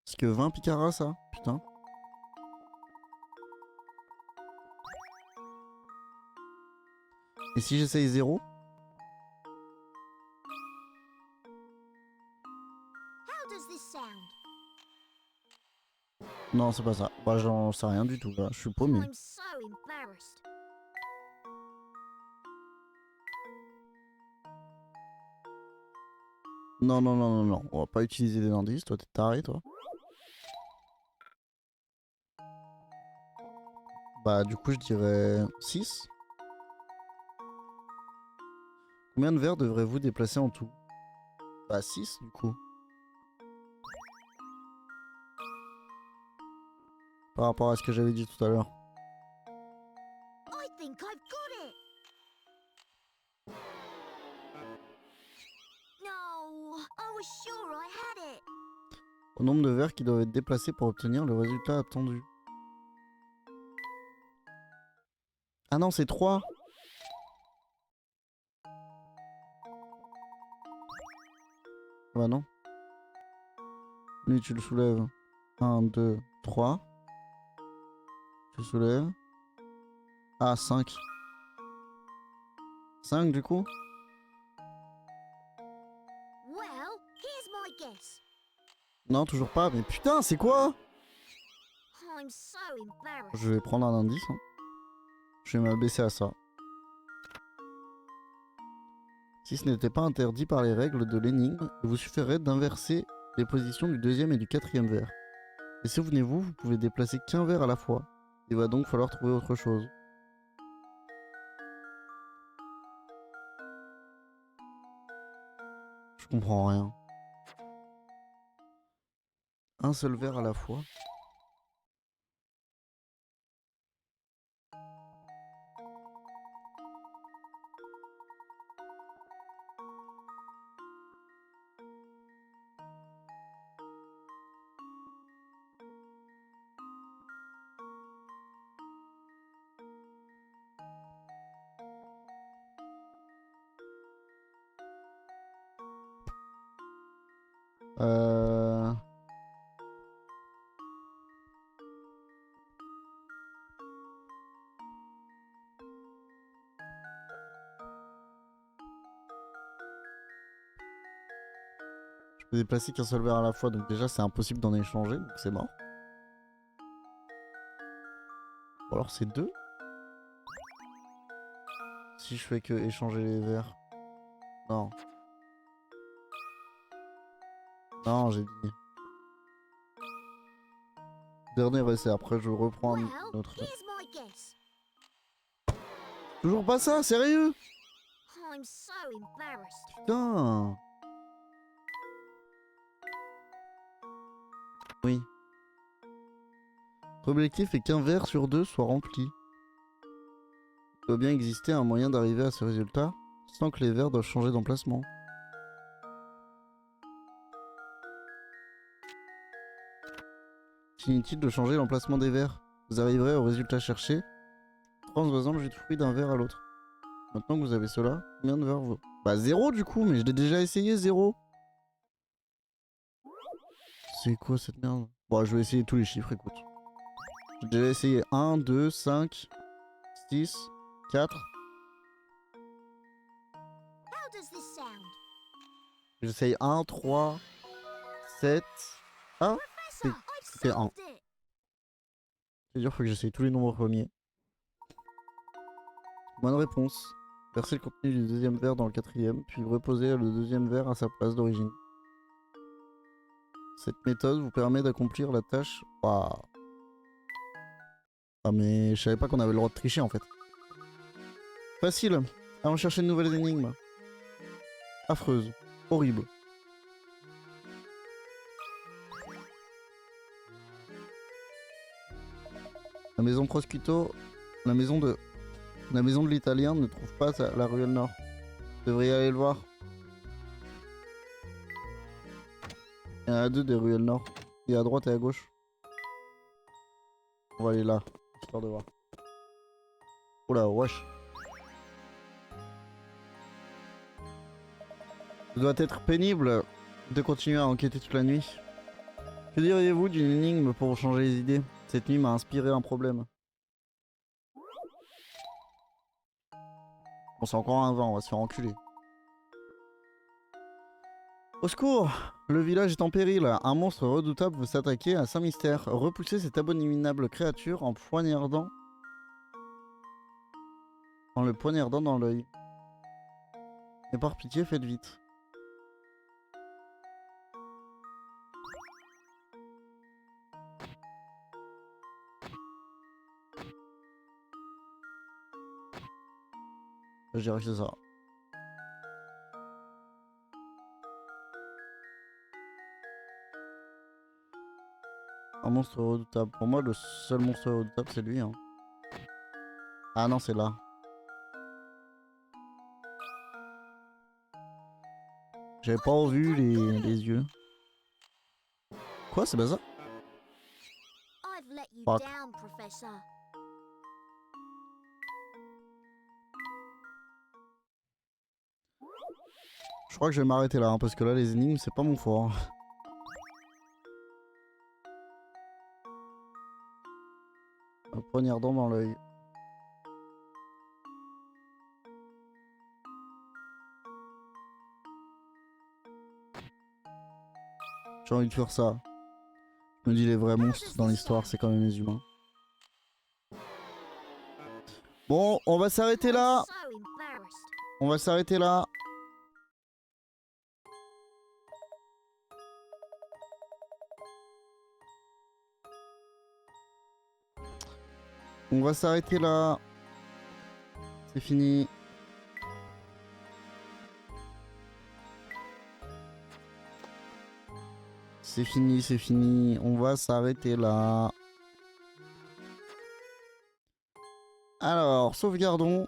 Est-ce que 20 picaras ça? Putain. Et si j'essaye 0? How does this sound? Non c'est pas ça. Bah j'en sais rien du tout là. Je suis paumé. I'm so embarrassed. Non non non non non. On va pas utiliser des indices. Toi t'es taré toi. Bah du coup je dirais 6. Combien de verres devrez-vous déplacer en tout? Bah 6 du coup. Par rapport à ce que j'avais dit tout à l'heure. I think I've got it. No, I was sure I had it. Au nombre de verres qui doivent être déplacés pour obtenir le résultat attendu. Ah non c'est 3. Bah non. Lui tu le soulèves. 1, 2, 3. Tu soulèves. Ah 5. 5 du coup? Well, here's my guess. Non toujours pas. Mais putain c'est quoi? I'm so embarrassed. Je vais prendre un indice. Hein. Je vais m'abaisser à ça. Si ce n'était pas interdit par les règles de l'énigme, il vous suffirait d'inverser les positions du deuxième et du quatrième verre. Et souvenez-vous, vous pouvez déplacer qu'un verre à la fois. Il va donc falloir trouver autre chose. Je comprends rien. Un seul verre à la fois. Euh... Je peux déplacer qu'un seul verre à la fois, donc déjà c'est impossible d'en échanger, donc c'est mort. Ou alors c'est 2. Si je fais que échanger les verres. Non. Non, j'ai dit. Dernier essai, après je reprends Well, un autre. here's my guess. Toujours pas ça, sérieux? I'm so embarrassed. Putain. Oui. Notre objectif est qu'un verre sur deux soit rempli. Il doit bien exister un moyen d'arriver à ce résultat sans que les verres doivent changer d'emplacement. C'est inutile de changer l'emplacement des verres. Vous arriverez au résultat cherché, transvasant le jus de fruits d'un verre à l'autre. Maintenant que vous avez cela, combien de verres vous... Bah 0 du coup, mais je l'ai déjà essayé, 0. C'est quoi cette merde? Bon, je vais essayer tous les chiffres, écoute. J'ai déjà essayé 1, 2, 5, 6, 4. How does this sound? J'essaye 1, 3, 7. Ah, Professor, I've c'était 1. solved it. C'est-à-dire faut que j'essaye tous les nombres premiers. Bonne réponse. Verser le contenu du deuxième verre dans le quatrième, puis reposer le deuxième verre à sa place d'origine. Cette méthode vous permet d'accomplir la tâche. Waouh. Ah mais je savais pas qu'on avait le droit de tricher en fait. Facile. Allons chercher de nouvelles énigmes. Affreuse. Horrible. La maison Prosciutto, la maison de l'italien ne trouve pas la ruelle nord. Vous devriez aller le voir. Il y en a deux des ruelles nord. Il y a à droite et à gauche. On va aller là, histoire de voir. Oula, wesh. Ça doit être pénible de continuer à enquêter toute la nuit. Que diriez-vous d'une énigme pour changer les idées? Cette nuit m'a inspiré un problème. Bon, c'est encore un 20, on va se faire enculer. Au secours! Le village est en péril. Un monstre redoutable veut s'attaquer à Saint-Mystère. Repoussez cette abominable créature en poignardant. En le poignardant dans l'œil. Et par pitié, faites vite. Je dirais que c'est ça. Un monstre redoutable. Pour moi, le seul monstre redoutable, c'est lui. Hein. Ah non, c'est là. J'avais pas revu les yeux. Quoi, c'est pas ça? I've let you Fuck. down, Professor. Je crois que je vais m'arrêter là, hein, parce que là, les énigmes, c'est pas mon fort. Un poignardant dans l'œil. J'ai envie de faire ça. Je me dis les vrais monstres dans l'histoire, c'est quand même les humains. Bon, on va s'arrêter là. So embarrassed. On va s'arrêter là. On va s'arrêter là. C'est fini. C'est fini, c'est fini. On va s'arrêter là. Alors, sauvegardons.